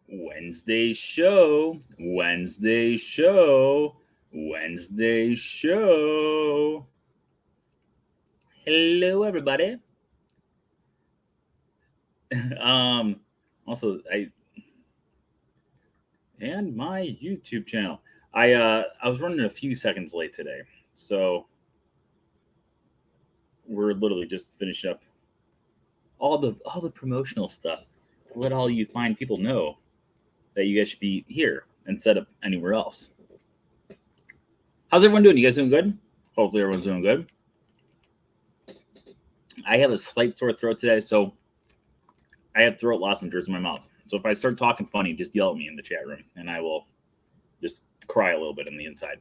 Wednesday show, Wednesday show, Wednesday show. Hello, everybody. um, also, and my YouTube channel. I was running a few seconds late today, so we're literally just finishing up all the promotional stuff. Let all you fine people know that you guys should be here instead of anywhere else. How's everyone doing? You guys doing good? Hopefully everyone's doing good. I have a slight sore throat today, so I have throat lozenges in my mouth. So if I start talking funny, just yell at me in the chat room, and I will just cry a little bit on the inside.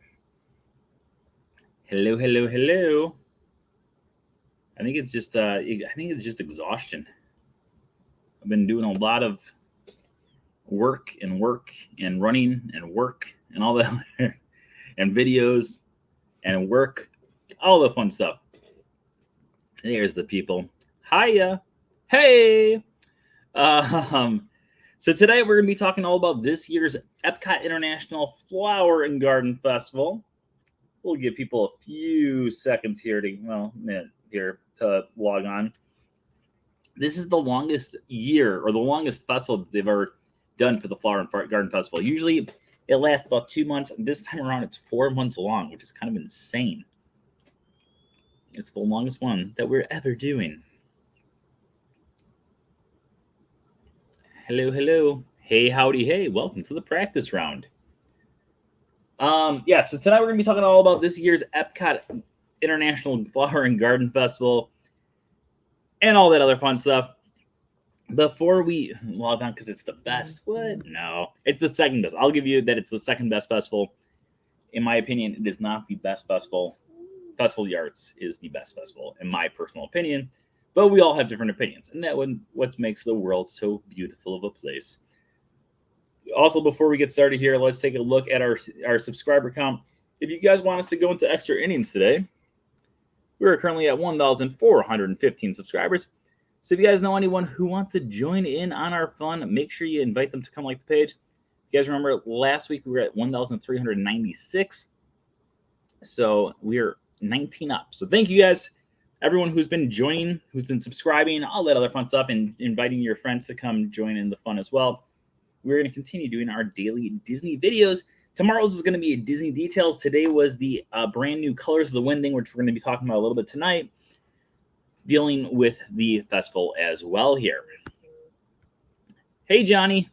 Hello, hello, hello. I think it's just exhaustion. I've been doing a lot of work and running and work and all that and videos and work, all the fun stuff. There's the people. Hiya. Hey. So today we're going to be talking all about this year's Epcot International Flower and Garden Festival. We'll give people a few seconds here to log on. This is the longest year or the longest festival that they've ever done for the Flower and Garden Festival. Usually it lasts about 2 months. This time around it's 4 months long, which is kind of insane. It's the longest one that we're ever doing. Hello, hello. Hey, howdy, hey. Welcome to the practice round. So tonight we're going to be talking all about this year's Epcot International Flower and Garden Festival and all that other fun stuff. Before we log on, because it's the best. What? No, it's the second best. I'll give you that it's the second best festival. In my opinion, it is not the best festival. Festival of the Arts is the best festival, in my personal opinion. But we all have different opinions, and that's what makes the world so beautiful of a place. Also, before we get started here, let's take a look at our subscriber count. If you guys want us to go into extra innings today, we're currently at 1,415 subscribers. So if you guys know anyone who wants to join in on our fun, make sure you invite them to come like the page. You guys remember last week we were at 1,396. So we're 19 up. So thank you guys, everyone who's been joining, who's been subscribing, all that other fun stuff, and inviting your friends to come join in the fun as well. We're going to continue doing our daily Disney videos. Tomorrow's is going to be Disney Details. Today was the brand new Colors of the Winding, which we're going to be talking about a little bit tonight, dealing with the festival as well here. Hey, Johnny.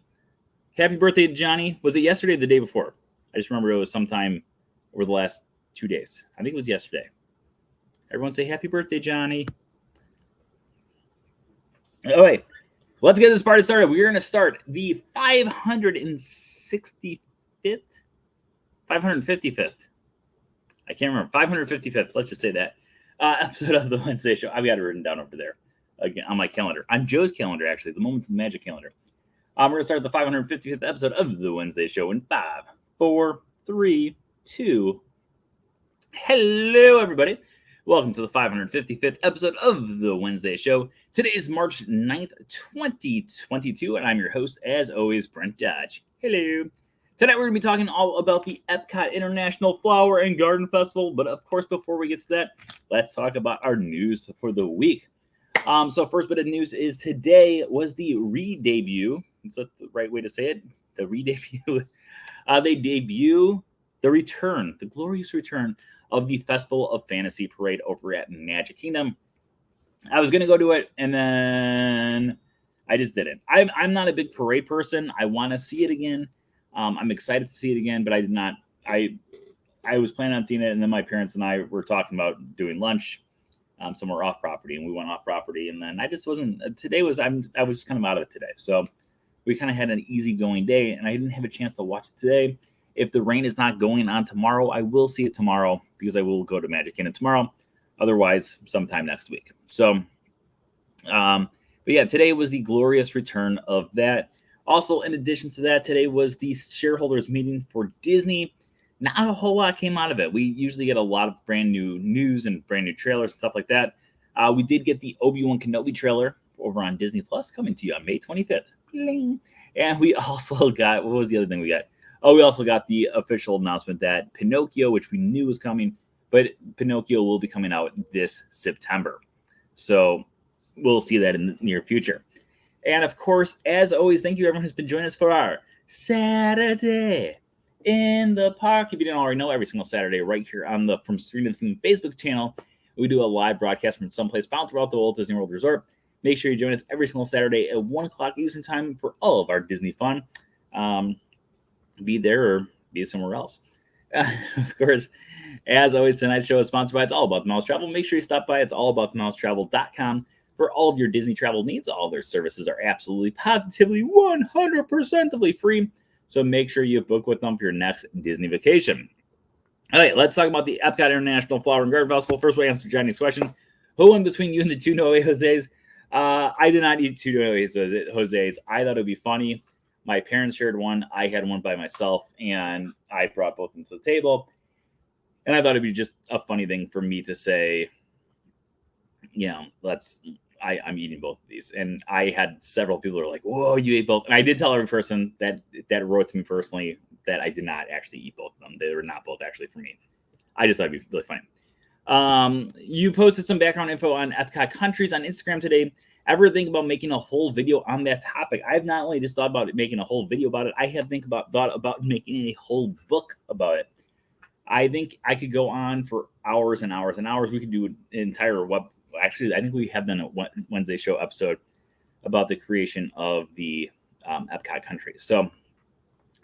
Happy birthday to Johnny. Was it yesterday or the day before? I just remember it was sometime over the last 2 days. I think it was yesterday. Everyone say happy birthday, Johnny. All right. Let's get this party started. We're going to start the 555th. I can't remember. 555th. Let's just say that. Episode of the Wednesday show. I've got it written down over there again on my calendar. On Joe's calendar, actually. The Moments of the Magic calendar. We're going to start the 555th episode of the Wednesday show in 5, 4, 3, 2. Hello, everybody. Welcome to the 555th episode of the Wednesday show. Today is March 9th, 2022, and I'm your host, as always, Brent Dodge. Hello. Tonight we're going to be talking all about the Epcot International Flower and Garden Festival, but of course, before we get to that, let's talk about our news for the week. So first bit of news is today was the re-debut. Is that the right way to say it? The re-debut. They debut the glorious return of the Festival of Fantasy Parade over at Magic Kingdom. I was going to go to it, and then I just didn't. I'm not a big parade person. I want to see it again. I'm excited to see it again, but I did not. I was planning on seeing it, and then my parents and I were talking about doing lunch somewhere off property, and we went off property, and then I just wasn't. I was just kind of out of it today, so we kind of had an easygoing day, and I didn't have a chance to watch it today. If the rain is not going on tomorrow, I will see it tomorrow because I will go to Magic Kingdom tomorrow. Otherwise, sometime next week. So, but yeah, today was the glorious return of that. Also, in addition to that, today was the shareholders meeting for Disney. Not a whole lot came out of it. We usually get a lot of brand new news and brand new trailers and stuff like that. We did get the Obi-Wan Kenobi trailer over on Disney Plus coming to you on May 25th. And we also got, what was the other thing we got? Oh, we also got the official announcement that Pinocchio, which we knew was coming, but Pinocchio will be coming out this September. So we'll see that in the near future. And of course, as always, thank you everyone who's been joining us for our Saturday in the Park. If you didn't already know, every single Saturday right here on the From Stream to the Theme Facebook channel, we do a live broadcast from someplace found throughout the Walt Disney World Resort. Make sure you join us every single Saturday at 1 o'clock Eastern Time for all of our Disney fun. Be there or be somewhere else. Of course, as always, tonight's show is sponsored by It's All About the Mouse Travel. Make sure you stop by it'sallaboutthemousetravel.com for all of your Disney travel needs. All their services are absolutely, positively, 100% free. So make sure you book with them for your next Disney vacation. All right, let's talk about the Epcot International Flower and Garden Festival. First, we answer Johnny's question. Who won between you and the two Noe Jose's? I did not eat two Noe Jose's. I thought it would be funny. My parents shared one. I had one by myself, and I brought both into the table. And I thought it'd be just a funny thing for me to say, you know, I'm eating both of these. And I had several people who were like, whoa, you ate both. And I did tell every person that wrote to me personally that I did not actually eat both of them. They were not both actually for me. I just thought it'd be really funny. You posted some background info on Epcot countries on Instagram today. Ever think about making a whole video on that topic? I've not only just thought about making a whole video about it, I have thought about making a whole book about it. I think I could go on for hours and hours and hours. We could do an entire actually, I think we have done a Wednesday show episode about the creation of the Epcot countries. So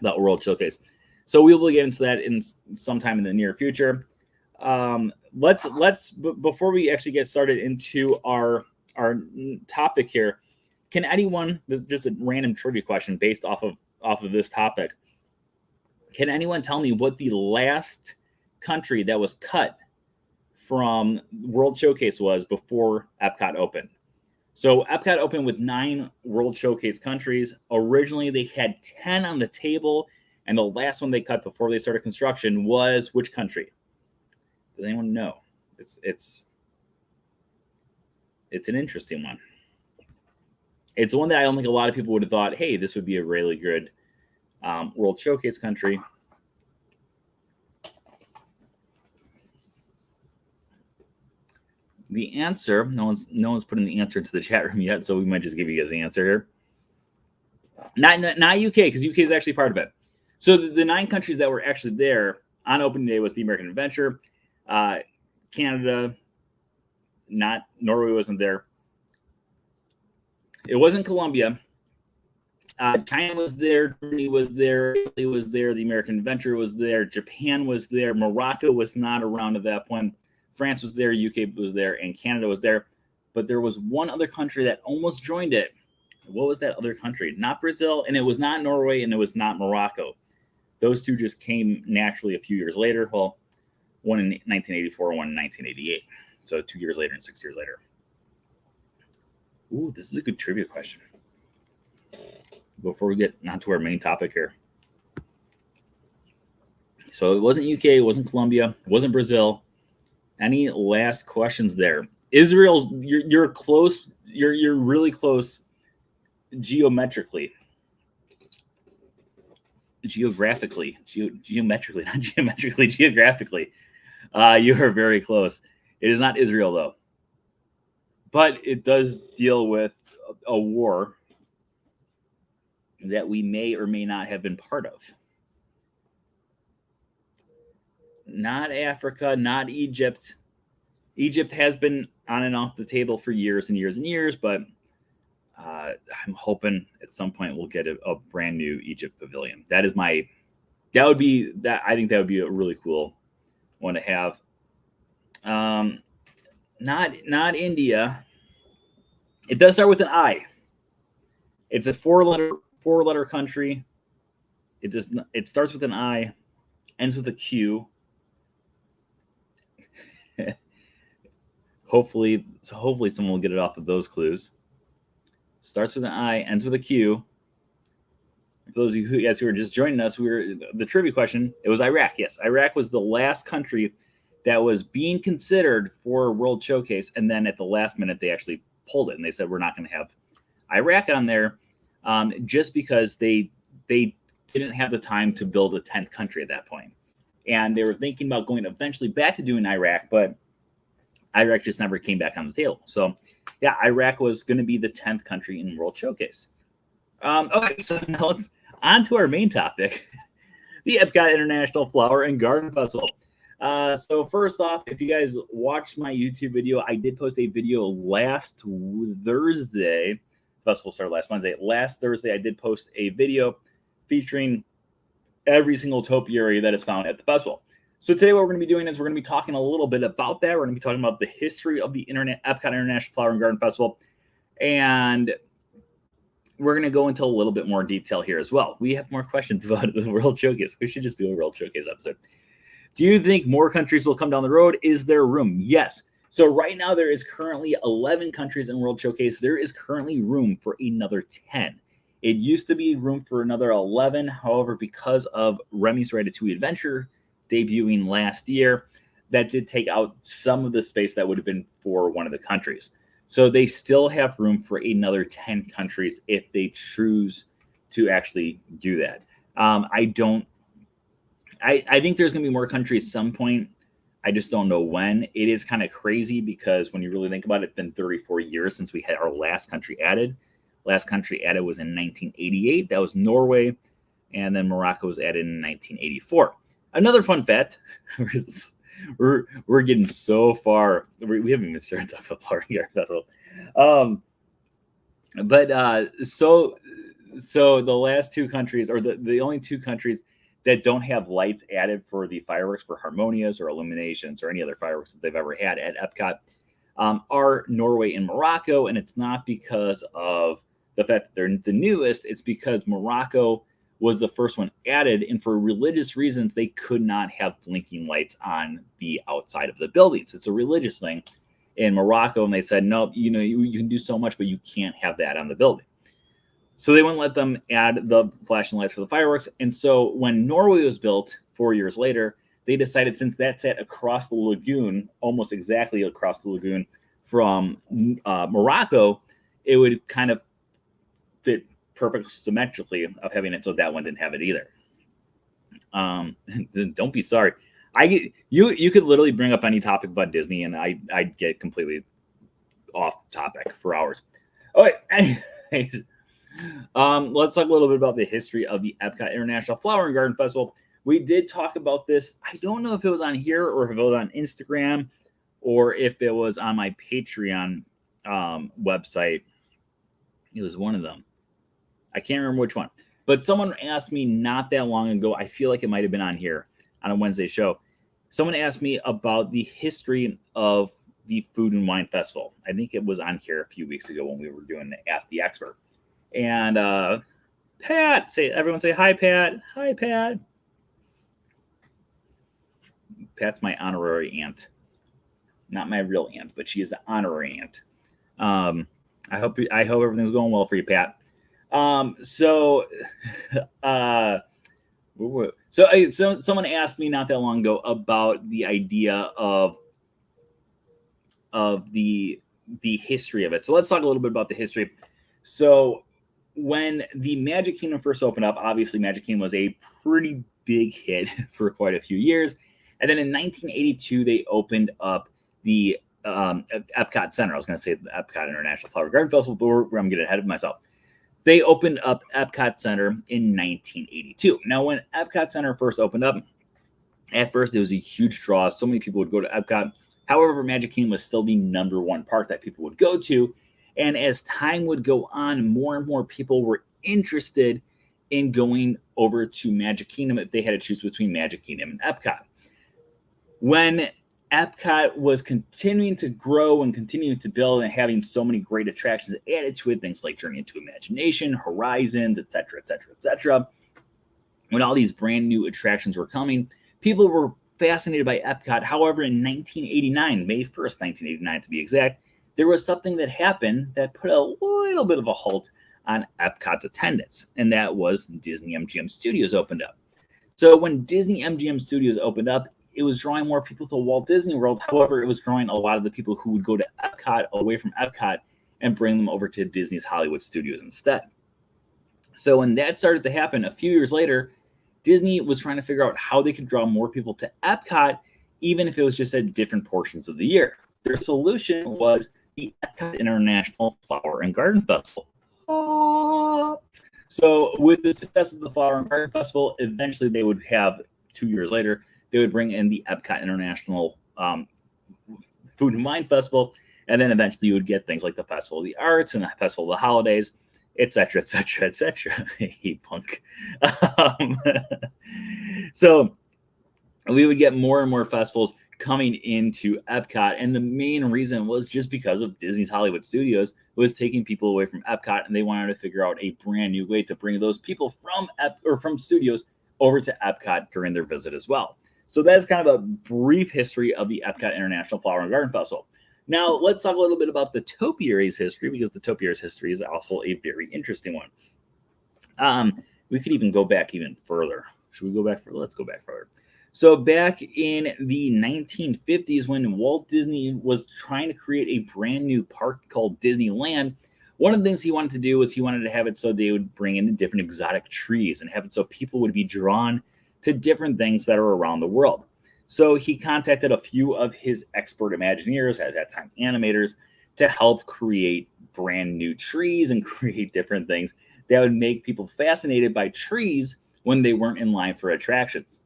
about World Showcase. So we will get into that in sometime in the near future. Let's before we actually get started into our topic here, can anyone, this is just a random trivia question based off of this topic, can anyone tell me what the last country that was cut from World Showcase was before Epcot opened? So Epcot opened with 9 World Showcase countries. Originally they had 10 on the table, and the last one they cut before they started construction was which country? Does anyone know? It's an interesting one. It's one that I don't think a lot of people would have thought, hey, this would be a really good World Showcase country. The answer, no one's putting the answer into the chat room yet, so we might just give you guys the answer here. Not UK, because UK is actually part of it. So the 9 countries that were actually there on opening day was the American Adventure, Canada, not Norway wasn't there. It wasn't Colombia. China was there, Germany was there, Italy was there, the American Adventure was there, Japan was there, Morocco was not around at that point, France was there, UK was there, and Canada was there. But there was one other country that almost joined it. What was that other country? Not Brazil, and it was not Norway, and it was not Morocco. Those two just came naturally a few years later. Well, one in 1984, one in 1988. So 2 years later and 6 years later. Ooh, this is a good trivia question. Before we get onto our main topic here. So it wasn't UK, it wasn't Colombia, it wasn't Brazil. Any last questions there? Israel, you're close. You're really close geographically. You are very close. It is not Israel, though. But it does deal with a war that we may or may not have been part of. Not Africa, not Egypt. Egypt has been on and off the table for years and years and years, but I'm hoping at some point we'll get a brand new Egypt pavilion. I think that would be a really cool one to have. Not India. It does start with an I. It's a four-letter country. It starts with an I, ends with a Q. Hopefully someone will get it off of those clues. Starts with an I, ends with a Q. For those of you guys who are just joining us, the trivia question. It was Iraq. Yes, Iraq was the last country that was being considered for World Showcase, and then at the last minute they actually pulled it and they said we're not going to have Iraq on there. just because they didn't have the time to build a 10th country at that point. And they were thinking about going eventually back to doing Iraq, but Iraq just never came back on the table. So, yeah, Iraq was going to be the 10th country in World Showcase. Okay, so now let's on to our main topic, the Epcot International Flower and Garden Festival. So first off, if you guys watched my YouTube video, I did post a video last Thursday. The festival started last Wednesday. Last Thursday, I did post a video featuring every single topiary that is found at the festival. So today what we're going to be doing is we're going to be talking a little bit about that. We're going to be talking about the history of the Epcot International Flower and Garden Festival. And we're going to go into a little bit more detail here as well. We have more questions about the World Showcase. We should just do a World Showcase episode. Do you think more countries will come down the road? Is there room? Yes. So right now there is currently 11 countries in World Showcase. There is currently room for another 10. It used to be room for another 11. However, because of Remy's Ratatouille Adventure debuting last year, that did take out some of the space that would have been for one of the countries. So they still have room for another 10 countries if they choose to actually do that. I think there's going to be more countries at some point. I just don't know when. It is kind of crazy because when you really think about it, it's been 34 years since we had our last country added. Last country added was in 1988. That was Norway. And then Morocco was added in 1984. Another fun fact, we're getting so far. We haven't even started talking about Flower and Garden Festival. So the last two countries, or the only two countries that don't have lights added for the fireworks for Harmonias or Illuminations or any other fireworks that they've ever had at Epcot, are Norway and Morocco. And it's not because of the fact that they're the newest. It's because Morocco was the first one added, and for religious reasons, they could not have blinking lights on the outside of the buildings. It's a religious thing in Morocco, and they said, no, you can do so much, but you can't have that on the building. So they wouldn't let them add the flashing lights for the fireworks. And so when Norway was built 4 years later, they decided, since that's at across the lagoon, almost exactly across the lagoon from Morocco, it would kind of fit perfect symmetrically of having it, so that one didn't have it either. Don't be sorry. You could literally bring up any topic about Disney, and I'd get completely off topic for hours. Okay, anyways, let's talk a little bit about the history of the Epcot International Flower and Garden Festival. We did talk about this. I don't know if it was on here or if it was on Instagram or if it was on my Patreon website. It was one of them. I can't remember which one, but someone asked me not that long ago. I feel like it might have been on here on a Wednesday show. Someone asked me about the history of the Food and Wine Festival. I think it was on here a few weeks ago when we were doing the Ask the Expert. And Pat, everyone say hi, Pat. Hi, Pat. Pat's my honorary aunt. Not my real aunt, but she is an honorary aunt. I hope everything's going well for you, Pat. So someone asked me not that long ago about the idea of the history of it. So let's talk a little bit about the history. So when the Magic Kingdom first opened up, obviously Magic Kingdom was a pretty big hit for quite a few years. And then in 1982, they opened up the Epcot Center. I was going to say the Epcot International Flower Garden Festival, but I'm getting ahead of myself. They opened up Epcot Center in 1982. Now, when Epcot Center first opened up, at first it was a huge draw. So many people would go to Epcot. However, Magic Kingdom was still the number one park that people would go to. And as time would go on, more and more people were interested in going over to Magic Kingdom if they had to choose between Magic Kingdom and Epcot. When Epcot was continuing to grow and continuing to build and having so many great attractions added to it, things like Journey into Imagination, Horizons, etc., etc., etc. When all these brand new attractions were coming, people were fascinated by Epcot. However, in 1989, May 1st, 1989 to be exact, there was something that happened that put a little bit of a halt on Epcot's attendance, and that was Disney MGM Studios opened up. So when Disney MGM Studios opened up, it was drawing more people to Walt Disney World. However, it was drawing a lot of the people who would go to Epcot away from Epcot and bring them over to Disney's Hollywood Studios instead. So when that started to happen a few years later, Disney was trying to figure out how they could draw more people to Epcot, even if it was just at different portions of the year. Their solution was the Epcot International Flower and Garden Festival. So with the success of the Flower and Garden Festival, eventually they would have, 2 years later, they would bring in the Epcot International Food and Wine Festival, and then eventually you would get things like the Festival of the Arts and the Festival of the Holidays, etc., etc., etc. Hey, punk. So we would get more and more festivals coming into Epcot, and the main reason was just because of Disney's Hollywood Studios was taking people away from Epcot, and they wanted to figure out a brand new way to bring those people from studios over to Epcot during their visit as well. So that's kind of a brief history of the Epcot International Flower and Garden Festival. Now, let's talk a little bit about the Topiaries history, because the Topiaries history is also a very interesting one. We could even go back even further. Should we go back further? Let's go back further. So back in the 1950s, when Walt Disney was trying to create a brand new park called Disneyland, one of the things he wanted to do was he wanted to have it so they would bring in different exotic trees and have it so people would be drawn to different things that are around the world. So he contacted a few of his expert Imagineers, at that time animators, to help create brand new trees and create different things that would make people fascinated by trees when they weren't in line for attractions.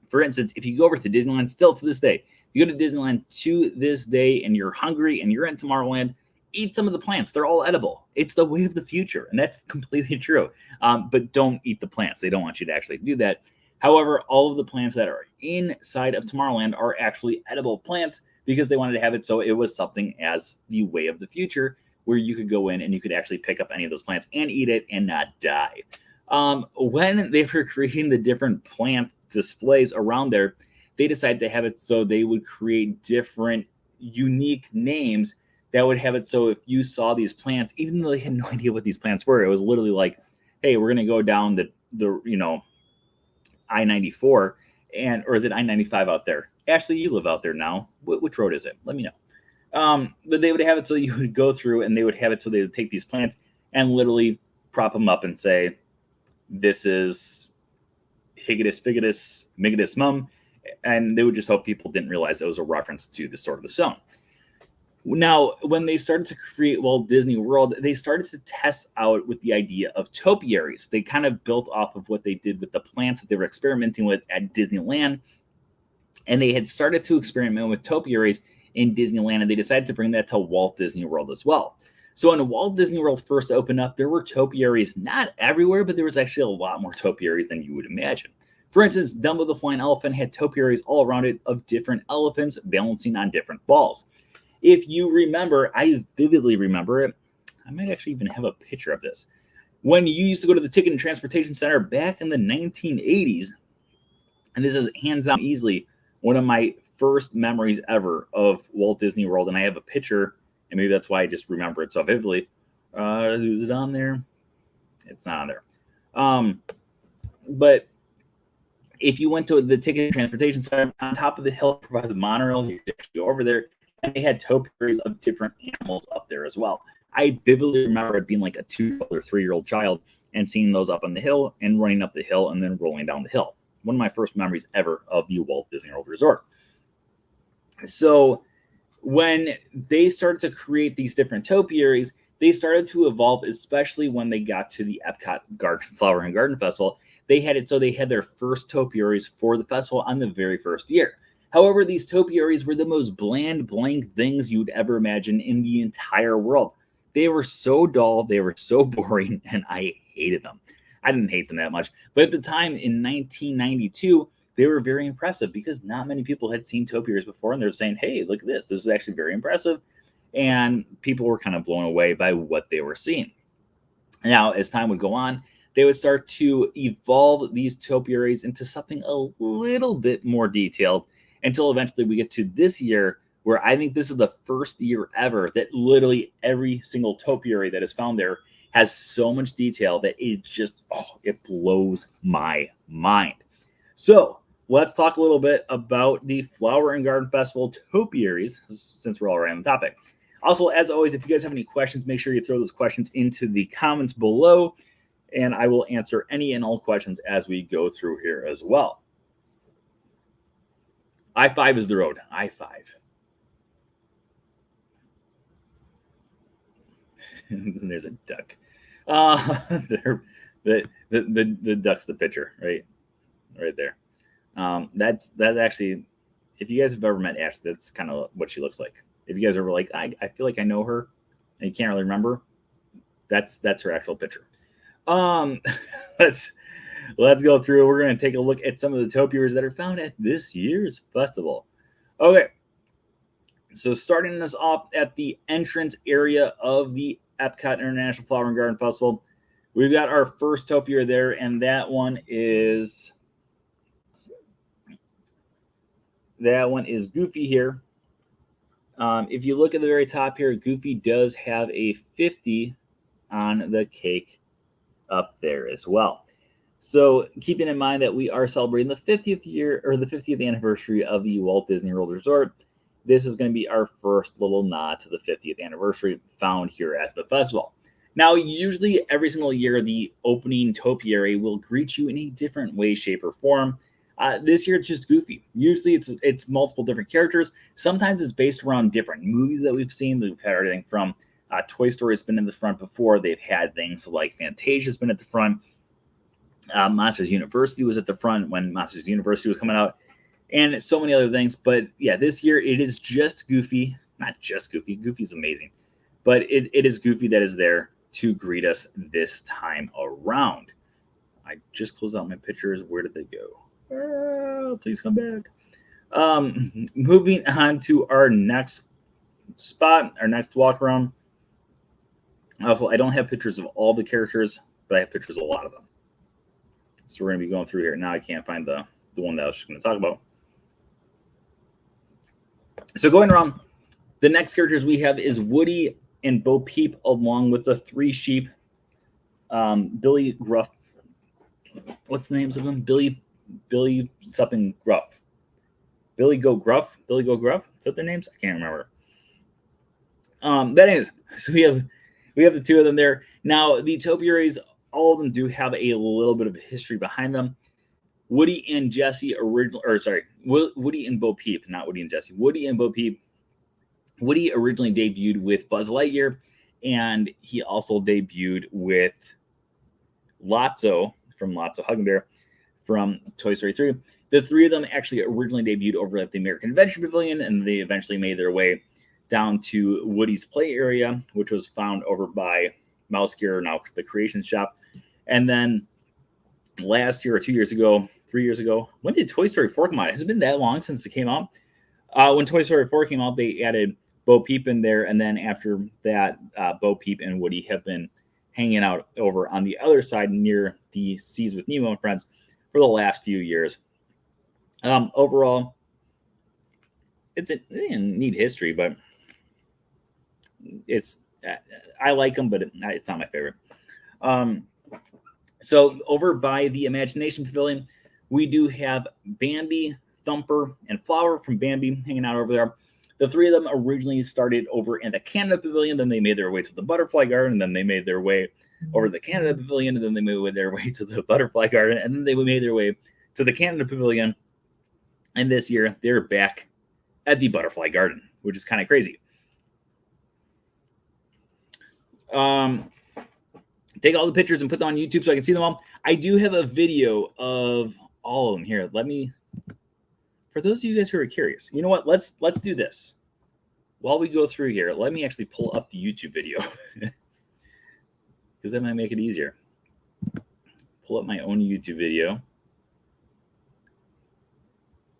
For instance, if you go over to Disneyland, still to this day, if you go to Disneyland to this day and you're hungry and you're in Tomorrowland, eat some of the plants. They're all edible. It's the way of the future, and that's completely true. But don't eat the plants. They don't want you to actually do that. However, all of the plants that are inside of Tomorrowland are actually edible plants because they wanted to have it so it was something as the way of the future where you could go in and you could actually pick up any of those plants and eat it and not die. When they were creating the different plant displays around there, they decided to have it so they would create different unique names that would have it so if you saw these plants, even though they had no idea what these plants were, it was literally like, hey, we're going to go down the I-94, or is it I-95 out there? Ashley, you live out there now. Which road is it? Let me know. But they would have it so you would go through, and they would have it so they would take these plants and literally prop them up and say, this is Higatus, Figatus, Migatus Mum, and they would just hope people didn't realize it was a reference to the Sword of the Stone. Now, when they started to create Walt Disney World, they started to test out with the idea of topiaries. They kind of built off of what they did with the plants that they were experimenting with at Disneyland, and they had started to experiment with topiaries in Disneyland, and they decided to bring that to Walt Disney World as well. So when Walt Disney World first opened up, there were topiaries not everywhere, but there was actually a lot more topiaries than you would imagine. For instance, Dumbo the Flying Elephant had topiaries all around it of different elephants balancing on different balls. If you remember, I vividly remember it. I might actually even have a picture of this. When you used to go to the Ticket and Transportation Center back in the 1980s, and this is hands down easily one of my first memories ever of Walt Disney World, and I have a picture, and maybe that's why I just remember it so vividly. Is it on there? It's not on there. But if you went to the Ticket and Transportation Center, on top of the hill provided the monorail, you could actually go over there, and they had topiaries of different animals up there as well. I vividly remember it being like a 2 or 3-year-old child and seeing those up on the hill and running up the hill and then rolling down the hill. One of my first memories ever of the Walt Disney World Resort. So when they started to create these different topiaries, they started to evolve, especially when they got to the Epcot Flower and Garden Festival. They had it so they had their first topiaries for the festival on the very first year. However, these topiaries were the most bland, blank things you'd ever imagine in the entire world. They were so dull, they were so boring, and I hated them. I didn't hate them that much, but at the time in 1992, they were very impressive because not many people had seen topiaries before, and they're saying, hey, look at this. This is actually very impressive, and people were kind of blown away by what they were seeing. Now, as time would go on, they would start to evolve these topiaries into something a little bit more detailed, until eventually we get to this year, where I think this is the first year ever that literally every single topiary that is found there has so much detail that it just, it blows my mind. So let's talk a little bit about the Flower and Garden Festival topiaries, since we're already on the topic. Also, as always, if you guys have any questions, make sure you throw those questions into the comments below. and I will answer any and all questions as we go through here as well. I-5 is the road. I-5. There's a duck. The duck's the picture, right there. That's actually, if you guys have ever met Ash, that's kind of what she looks like. If you guys are like, I feel like I know her, and you can't really remember, that's her actual picture. Let's go through. We're going to take a look at some of the Topiaries that are found at this year's festival. Okay, so starting us off at the entrance area of the Epcot International Flower and Garden Festival, we've got our first Topiary there, and that one is Goofy here. If you look at the very top here, Goofy does have a 50 on the cake up there as well. So keeping in mind that we are celebrating the 50th year, or the 50th anniversary of the Walt Disney World Resort, this is going to be our first little nod to the 50th anniversary found here at the festival. Now, usually every single year, the opening Topiary will greet you in a different way, shape, or form. This year, it's just Goofy. Usually, it's multiple different characters. Sometimes it's based around different movies that we've seen. We've had everything from Toy Story has been in the front before. They've had things like Fantasia has been at the front. Monsters University was at the front when Monsters University was coming out. And so many other things. But yeah, this year, it is just Goofy. Not just Goofy. Goofy's amazing. But it is Goofy that is there to greet us this time around. I just closed out my pictures. Where did they go? Please come back. Moving on to our next spot, our next walk around. Also, I don't have pictures of all the characters, but I have pictures of a lot of them. So we're going to be going through here. Now I can't find the one that I was just going to talk about. So going around, the next characters we have is Woody and Bo Peep, along with the three sheep. Billy Gruff. What's the names of them? Billy something Gruff. Billy Go Gruff. Is that their names? I can't remember. But anyways, so we have the two of them there. Now the Topiaries, all of them do have a little bit of history behind them. Woody and Bo Peep, not Woody and Jesse. Woody and Bo Peep. Woody originally debuted with Buzz Lightyear, and he also debuted with Lotso from Lotso Hugging Bear from Toy Story 3. The three of them actually originally debuted over at the American Adventure Pavilion, and they eventually made their way down to Woody's play area, which was found over by Mouse Gear, now the Creation Shop. And then last year or 2 years ago, 3 years ago, when did Toy Story 4 come out? Has it been that long since it came out? When Toy Story 4 came out, they added Bo Peep in there, and then after that, Bo Peep and Woody have been hanging out over on the other side near the Seas with Nemo and Friends for the last few years. Overall, it's a neat history, but I like them, but it's not my favorite. So over by the Imagination Pavilion, we do have Bambi, Thumper, and Flower from Bambi hanging out over there. The three of them originally started over in the Canada Pavilion, then they made their way to the Butterfly Garden, and then they made their way over to the Canada Pavilion, and then they made their way to the Butterfly Garden, and then they made their way to the Canada Pavilion. And this year, they're back at the Butterfly Garden, which is kind of crazy. Take all the pictures and put them on YouTube so I can see them all. I do have a video of all of them here. For those of you guys who are curious, you know what? Let's do this. While we go through here, let me actually pull up the YouTube video because that might make it easier. Pull up my own YouTube video.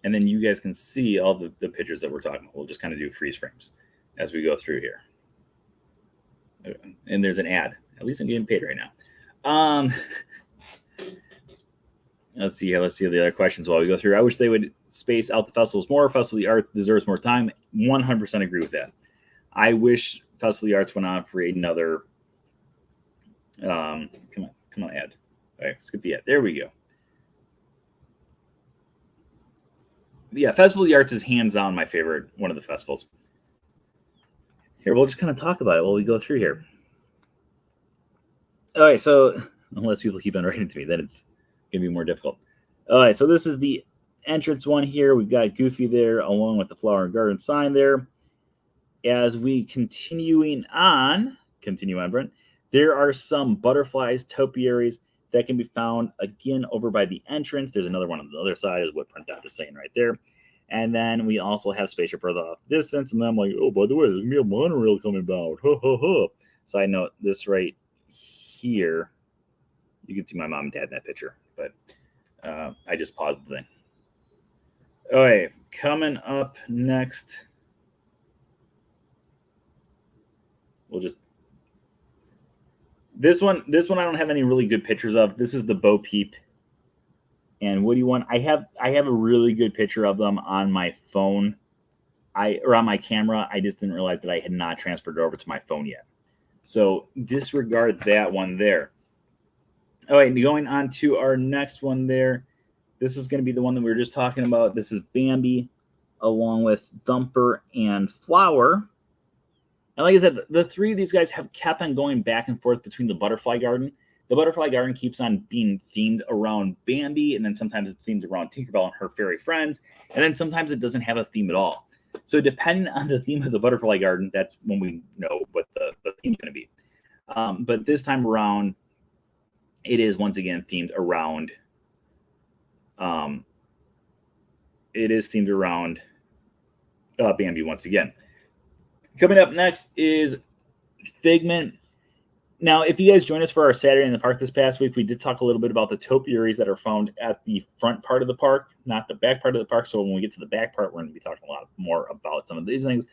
And then you guys can see all the pictures that we're talking about. We'll just kind of do freeze frames as we go through here. And there's an ad. At least I'm getting paid right now. Let's see here. Let's see the other questions while we go through. I wish they would space out the festivals more. Festival of the Arts deserves more time. 100% agree with that. I wish Festival of the Arts went on for another. Come on, ad. All right, skip the ad. There we go. Yeah, Festival of the Arts is hands down my favorite, one of the festivals. Here, we'll just kind of talk about it while we go through here. All right, so unless people keep on writing to me, then it's going to be more difficult. All right, so this is the entrance one here. We've got Goofy there along with the Flower and Garden sign there. As we continue on, Brent, there are some butterflies, topiaries, that can be found again over by the entrance. There's another one on the other side, is what Printout is saying right there. And then we also have Spaceship Earth off distance. And then I'm like, oh, by the way, there's a monorail coming about. Ho, ho, ho. Side note, this right here, you can see my mom and dad in that picture, but I just paused the thing. All right, coming up next, we'll just this one I don't have any really good pictures of. This is the Bo Peep and Woody one. I have a really good picture of them on my phone, or on my camera. I just didn't realize that I had not transferred it over to my phone yet. So disregard that one there. All right, going on to our next one there. This is going to be the one that we were just talking about. This is Bambi along with Thumper and Flower. And like I said, the three of these guys have kept on going back and forth between the Butterfly Garden. The Butterfly Garden keeps on being themed around Bambi, and then sometimes it's themed around Tinkerbell and her fairy friends, and then sometimes it doesn't have a theme at all. So depending on the theme of the Butterfly Garden, that's when we know what the theme's going to be. But this time around, it is once again themed around. Bambi once again. Coming up next is Figment. Now, if you guys joined us for our Saturday in the Park this past week, we did talk a little bit about the topiaries that are found at the front part of the park, not the back part of the park. So when we get to the back part, we're going to be talking a lot more about some of these things.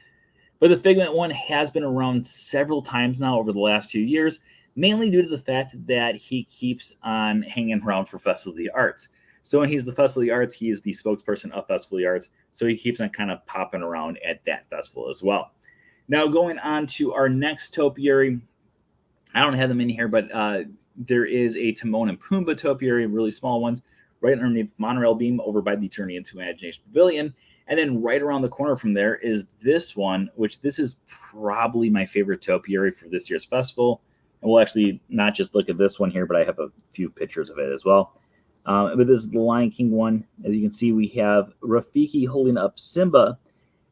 But the Figment one has been around several times now over the last few years, mainly due to the fact that he keeps on hanging around for Festival of the Arts. So when he's the Festival of the Arts, he is the spokesperson of Festival of the Arts. So he keeps on kind of popping around at that festival as well. Now, going on to our next topiary, I don't have them in here, but there is a Timon and Pumbaa topiary, really small ones, right underneath Monorail Beam over by the Journey into Imagination Pavilion. And then right around the corner from there is this one, which this is probably my favorite topiary for this year's festival. And we'll actually not just look at this one here, but I have a few pictures of it as well. But this is the Lion King one. As you can see, we have Rafiki holding up Simba.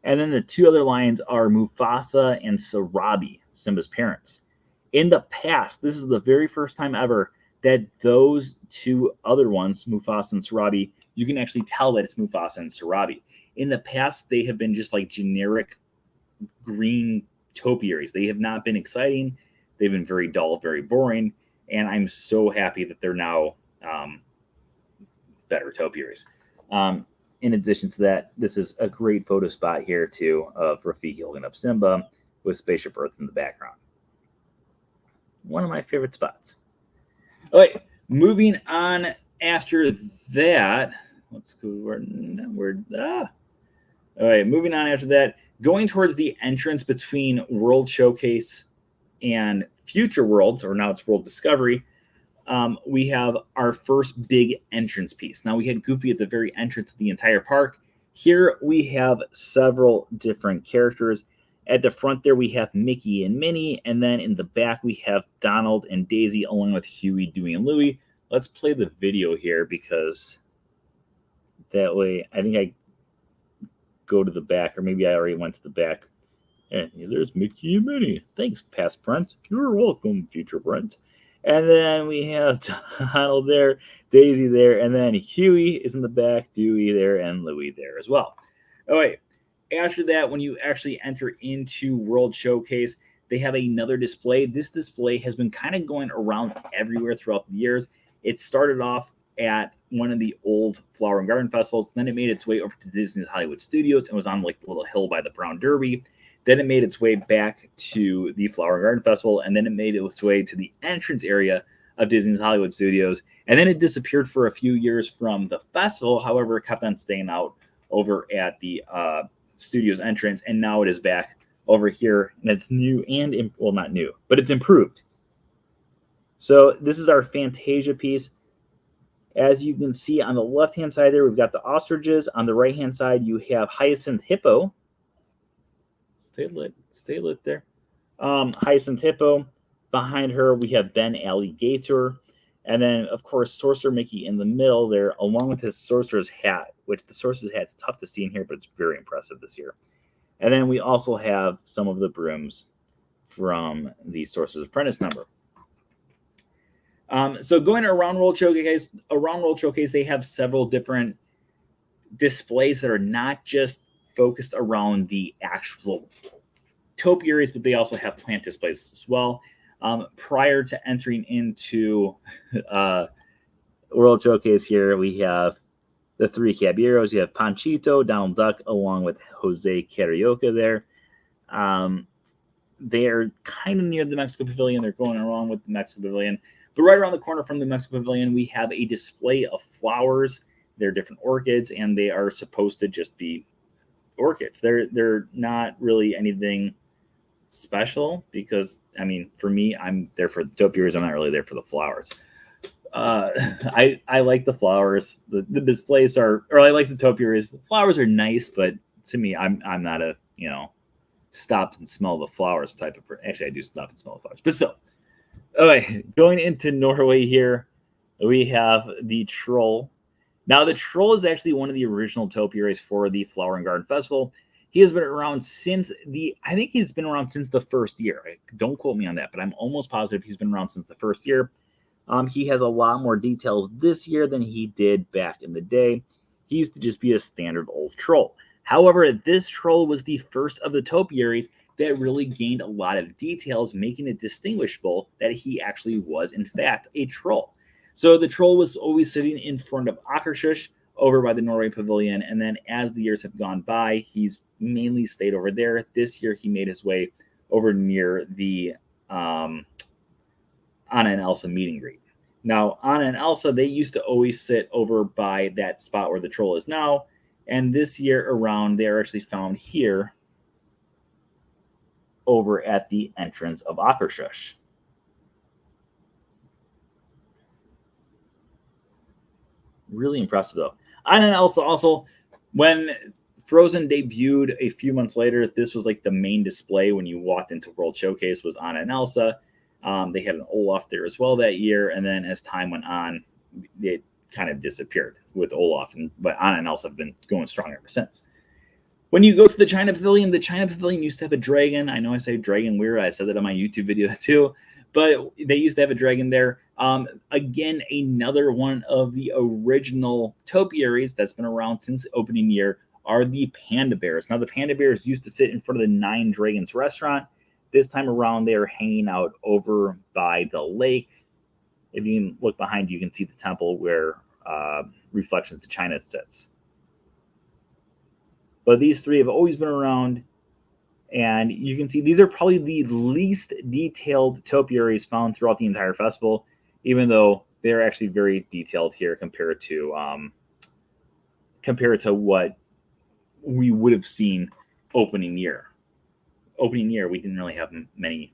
And then the two other lions are Mufasa and Sarabi, Simba's parents. In the past, this is the very first time ever that those two other ones, Mufasa and Sarabi, you can actually tell that it's Mufasa and Sarabi. In the past, they have been just like generic green topiaries. They have not been exciting. They've been very dull, very boring. And I'm so happy that they're now better topiaries. In addition to that, this is a great photo spot here, too, of Rafiki holding up Simba with Spaceship Earth in the background. One of my favorite spots. All right, moving on after that. Let's go. All right, moving on after that. Going towards the entrance between World Showcase and Future Worlds, or now it's World Discovery, we have our first big entrance piece. Now, we had Goofy at the very entrance of the entire park. Here we have several different characters. At the front there, we have Mickey and Minnie, and then in the back, we have Donald and Daisy, along with Huey, Dewey, and Louie. Let's play the video here, because that way, I think I go to the back, or maybe I already went to the back. And there's Mickey and Minnie. Thanks, past Brent. You're welcome, future Brent. And then we have Donald there, Daisy there, and then Huey is in the back, Dewey there, and Louie there as well. All right. After that, when you actually enter into World Showcase, they have another display. This display has been kind of going around everywhere throughout the years. It started off at one of the old Flower and Garden festivals. Then it made its way over to Disney's Hollywood Studios and was on like the little hill by the Brown Derby. Then it made its way back to the Flower and Garden Festival, and then it made its way to the entrance area of Disney's Hollywood Studios. And then it disappeared for a few years from the festival. However, it kept on staying out over at the studio's entrance, and now it is back over here, and it's new and, well, not new, but it's improved. So this is our Fantasia piece. As you can see on the left-hand side there, we've got the ostriches. On the right-hand side, you have Hyacinth Hippo. Stay lit there. Hyacinth Hippo. Behind her, we have Ben Alligator. And then, of course, Sorcerer Mickey in the middle there, along with his Sorcerer's hat, which the Sorcerer's hat's tough to see in here, but it's very impressive this year. And then we also have some of the brooms from the Sorcerer's Apprentice number. So going to Around World Showcase, they have several different displays that are not just focused around the actual topiaries, but they also have plant displays as well. Prior to entering into World Showcase here, we have the three Caballeros. You have Panchito, Donald Duck, along with Jose Carioca there. They are kind of near the Mexico Pavilion. They're going along with the Mexico Pavilion. But right around the corner from the Mexico Pavilion, we have a display of flowers. They're different orchids, and they are supposed to just be orchids. They're not really anything special because, I mean, for me, I'm there for the topiaries. I'm not really there for the flowers. I like the flowers. The displays are, or I like the topiaries. The flowers are nice, but to me, I'm not a, stop and smell the flowers type of person. Actually, I do stop and smell the flowers, but still. Okay, going into Norway here, we have the Troll. Now, the Troll is actually one of the original topiaries for the Flower and Garden Festival. He has been around since I think he's been around since the first year. Don't quote me on that, but I'm almost positive he's been around since the first year. He has a lot more details this year than he did back in the day. He used to just be a standard old troll. However, this troll was the first of the topiaries that really gained a lot of details, making it distinguishable that he actually was, in fact, a troll. So the troll was always sitting in front of Akershus over by the Norway Pavilion, and then as the years have gone by, he's mainly stayed over there. This year, he made his way over near the Anna and Elsa meet and greet. Now, Anna and Elsa, they used to always sit over by that spot where the troll is now, and this year around, they are actually found here over at the entrance of Akershus. Really impressive, though. Anna and Elsa also, when Frozen debuted a few months later, this was like the main display when you walked into World Showcase was Anna and Elsa. They had an Olaf there as well that year, and then as time went on, it kind of disappeared with Olaf, but Anna and Elsa have been going strong ever since. When you go to the China Pavilion used to have a dragon. I know I say dragon weird. I said that on my YouTube video too, but they used to have a dragon there. Again, another one of the original topiaries that's been around since the opening year are the Panda Bears. Now, the Panda Bears used to sit in front of the Nine Dragons restaurant. This time around, they are hanging out over by the lake. If you can look behind you, you can see the temple where Reflections of China sits. But these three have always been around, and you can see these are probably the least detailed topiaries found throughout the entire festival, even though they're actually very detailed here compared to what we would have seen opening year. Opening year, we didn't really have many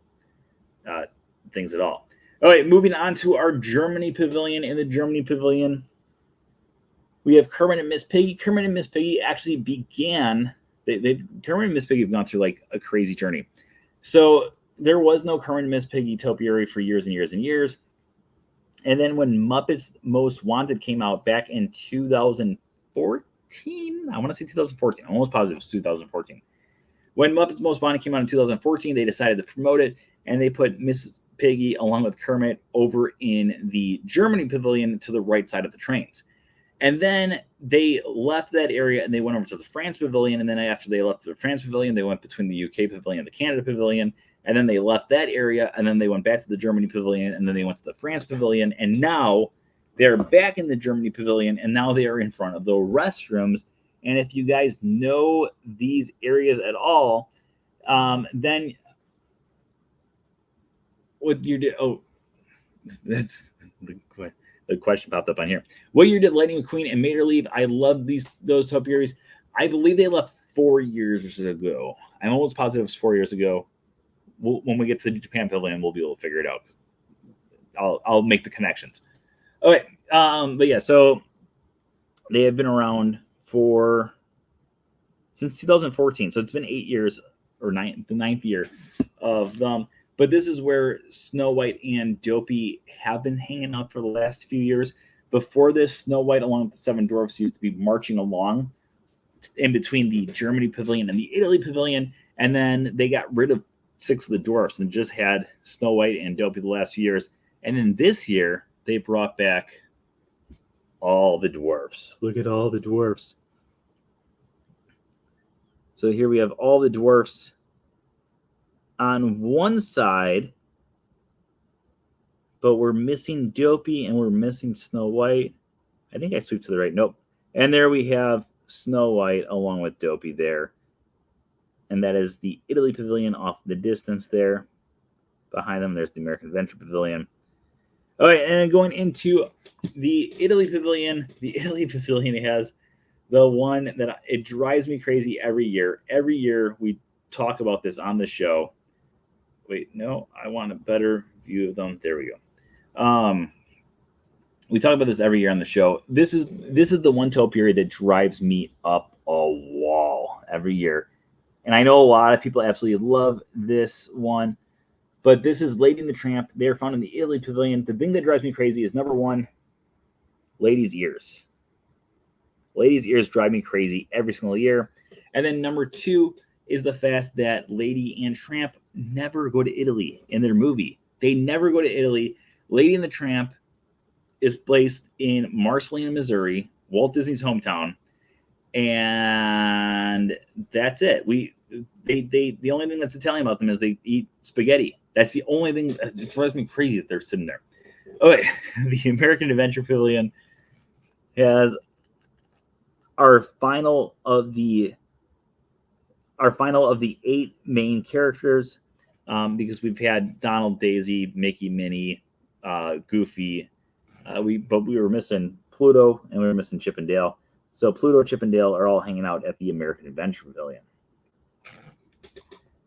things at all. All right, moving on to our Germany Pavilion. In the Germany Pavilion, we have Kermit and Miss Piggy. Kermit and Miss Piggy actually began. Kermit and Miss Piggy have gone through like a crazy journey. So there was no Kermit and Miss Piggy topiary for years and years and years. And then when Muppets Most Wanted came out back in 2014, I want to say 2014. I'm almost positive it was 2014. When Muppets Most Wanted came out in 2014, they decided to promote it, and they put Miss Piggy along with Kermit over in the Germany Pavilion to the right side of the trains. And then they left that area and they went over to the France Pavilion. And then after they left the France Pavilion, they went between the UK Pavilion and the Canada Pavilion. And then they left that area. And then they went back to the Germany Pavilion. And then they went to the France Pavilion. And now they're back in the Germany Pavilion. And now they are in front of the restrooms. And if you guys know these areas at all, then what you do? Oh, that's the question popped up on here. What year did Lightning McQueen and Mater leave? I love those topiaries. I believe they left 4 years ago. I'm almost positive it was 4 years ago. When we get to the Japan Pavilion, we'll be able to figure it out. I'll make the connections. Okay, but yeah, so they have been around since 2014. So it's been 8 years, or the ninth year of them. But this is where Snow White and Dopey have been hanging out for the last few years. Before this, Snow White, along with the seven dwarfs, used to be marching along in between the Germany pavilion and the Italy pavilion. And then they got rid of 6 of the dwarfs and just had Snow White and Dopey the last few years. And then this year, they brought back all the dwarfs. Look at all the dwarfs. So here we have all the dwarfs on one side, but we're missing Dopey and we're missing Snow White. I think I swooped to the right. Nope. And there we have Snow White along with Dopey there. And that is the Italy pavilion off in the distance there. Behind them, there's the American Adventure Pavilion. All right, and going into the Italy pavilion has the one that it drives me crazy every year. Every year we talk about this on the show. Wait, no, I want a better view of them. There we go. We talk about this every year on the show. This is the one topiary that drives me up a wall every year. And I know a lot of people absolutely love this one. But this is Lady and the Tramp. They are found in the Italy pavilion. The thing that drives me crazy is, number one, ladies' ears. Ladies' ears drive me crazy every single year. And then number two is the fact that Lady and Tramp never go to Italy in their movie. They never go to Italy. Lady and the Tramp is placed in Marceline, Missouri, Walt Disney's hometown. And that's it. The only thing that's Italian about them is they eat spaghetti. That's the only thing that drives me crazy that they're sitting there. Okay, the American Adventure Pavilion has our final of the 8 main characters, because we've had Donald, Daisy, Mickey, Minnie, Goofy. But we were missing Pluto and we were missing Chip and Dale. So Pluto, Chip, and Dale are all hanging out at the American Adventure Pavilion.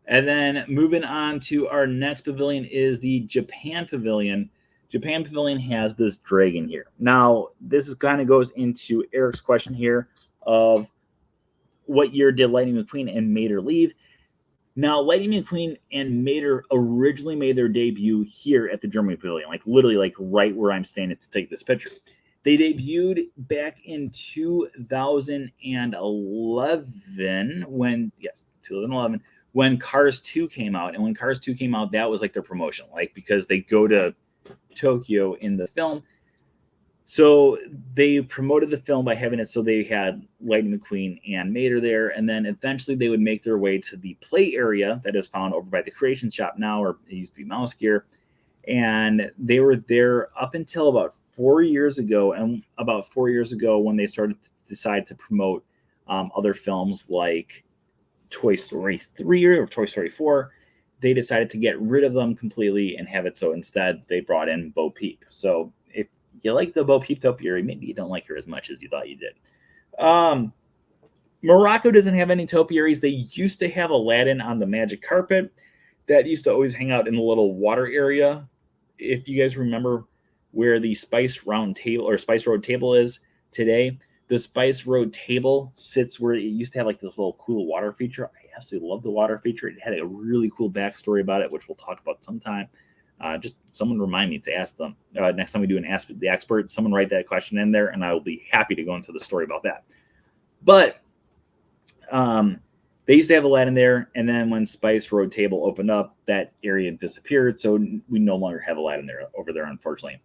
And then moving on to our next pavilion is the Japan Pavilion. Japan Pavilion has this dragon here. Now, this is kind of goes into Eric's question here of what year did Lightning McQueen and Mater leave? Now, Lightning McQueen and Mater originally made their debut here at the Germany Pavilion, like literally like right where I'm standing to take this picture. They debuted back in 2011 when Cars 2 came out. And when Cars 2 came out, that was like their promotion, like because they go to Tokyo in the film. So they promoted the film by having it so they had Lightning McQueen and Mater there. And then eventually they would make their way to the play area that is found over by the Creation Shop now, or it used to be Mouse Gear. And they were there up until about 4 years ago. And about 4 years ago, when they started to decide to promote other films like Toy Story 3 or Toy Story 4, they decided to get rid of them completely and have it so instead they brought in Bo Peep. So if you like the Bo Peep topiary, maybe you don't like her as much as you thought you did. Morocco doesn't have any topiaries. They used to have Aladdin on the magic carpet that used to always hang out in the little water area. If you guys remember where the Spice Road table is today, the Spice Road table sits where it used to have like this little cool water feature. I absolutely love the water feature. It had a really cool backstory about it, which we'll talk about sometime. Just someone remind me to ask them. Next time we do an Ask the Expert, someone write that question in there, and I will be happy to go into the story about that. But they used to have Aladdin there, and then when Spice Road table opened up, that area disappeared, so we no longer have Aladdin over there, unfortunately.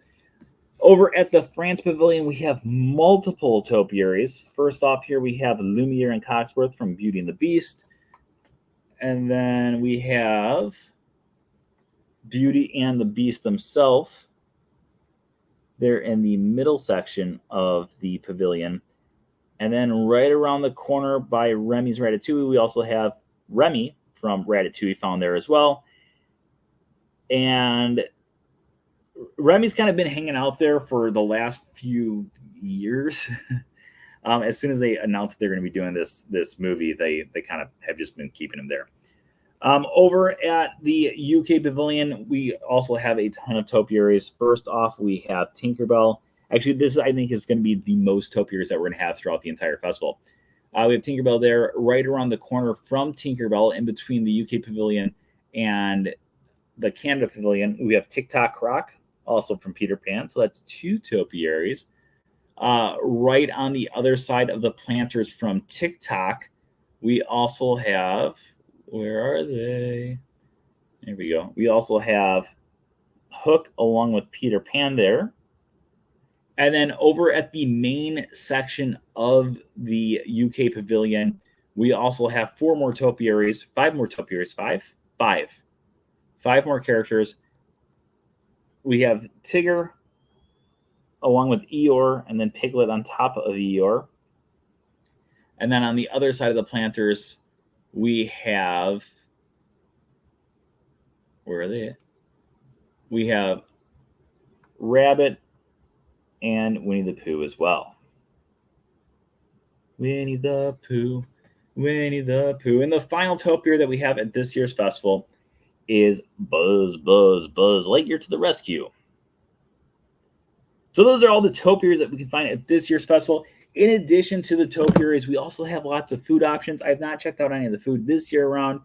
Over at the France Pavilion, we have multiple topiaries. First off here, we have Lumiere and Cogsworth from Beauty and the Beast. And then we have Beauty and the Beast themselves. They're in the middle section of the pavilion. And then right around the corner by Remy's Ratatouille, we also have Remy from Ratatouille found there as well. And Remy's kind of been hanging out there for the last few years. As soon as they announced they're going to be doing this movie, they kind of have just been keeping him there. Over at the UK Pavilion, we also have a ton of topiaries. First off, we have Tinkerbell. Actually, this I think is going to be the most topiaries that we're going to have throughout the entire festival. We have Tinkerbell there right around the corner from Tinkerbell in between the UK Pavilion and the Canada Pavilion, we have TikTok Rock, also from Peter Pan. So that's 2 Topiaries. Right on the other side of the planters from TikTok, we also have, where are they? There we go. We also have Hook along with Peter Pan there. And then over at the main section of the UK Pavilion, we also have 4 more Topiaries, 5 more Topiaries, 5 more characters. We have Tigger along with Eeyore, and then Piglet on top of Eeyore. And then on the other side of the planters, we have, where are they? We have Rabbit and Winnie the Pooh as well. Winnie the Pooh, Winnie the Pooh. And the final topiary that we have at this year's festival is Buzz Lightyear to the rescue. So those are all the topiaries that we can find at this year's festival. In addition to the topiaries, we also have lots of food options. I have not checked out any of the food this year around.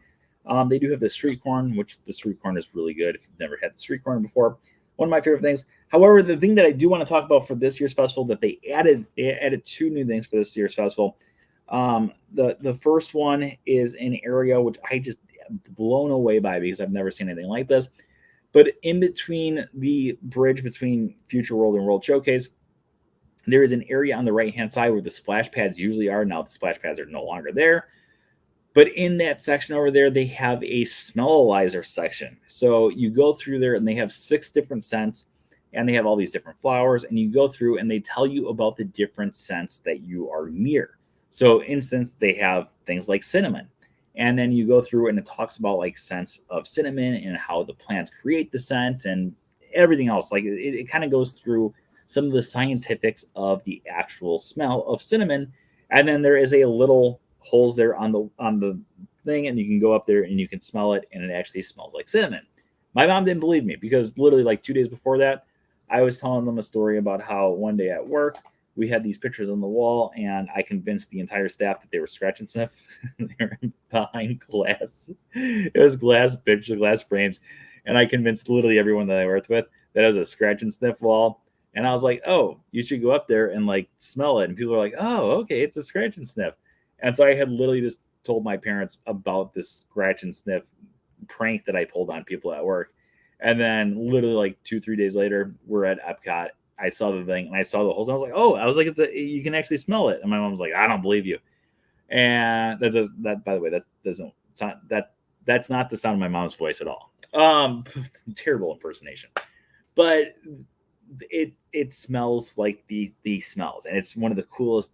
They do have the street corn, which the street corn is really good if you've never had the street corn before. One of my favorite things. However, the thing that I do want to talk about for this year's festival that they added 2 new things for this year's festival. The first one is an area which I just am blown away by because I've never seen anything like this. But in between the bridge between Future World and World Showcase, there is an area on the right-hand side where the splash pads usually are. Now the splash pads are no longer there. But in that section over there, they have a smellizer section. So you go through there and they have 6 different scents and they have all these different flowers. And you go through and they tell you about the different scents that you are near. So instance, they have things like cinnamon. And then you go through and it talks about like scents of cinnamon and how the plants create the scent and everything else. Like it kind of goes through some of the scientifics of the actual smell of cinnamon. And then there is a little holes there on the thing, and you can go up there and you can smell it, and it actually smells like cinnamon. My mom didn't believe me because literally like 2 days before that, I was telling them a story about how one day at work, we had these pictures on the wall, and I convinced the entire staff that they were scratch and sniff. They were behind glass. It was glass pictures, glass frames. And I convinced literally everyone that I worked with that it was a scratch and sniff wall. And I was like, oh, you should go up there and like smell it. And people were like, oh, okay, it's a scratch and sniff. And so I had literally just told my parents about this scratch and sniff prank that I pulled on people at work. And then literally like 2-3 days later, we're at Epcot. I saw the thing and I saw the holes. And I was like, you can actually smell it. And my mom was like, I don't believe you. And by the way, that doesn't sound, that's not the sound of my mom's voice at all. Terrible impersonation, but it smells like the smells. And it's one of the coolest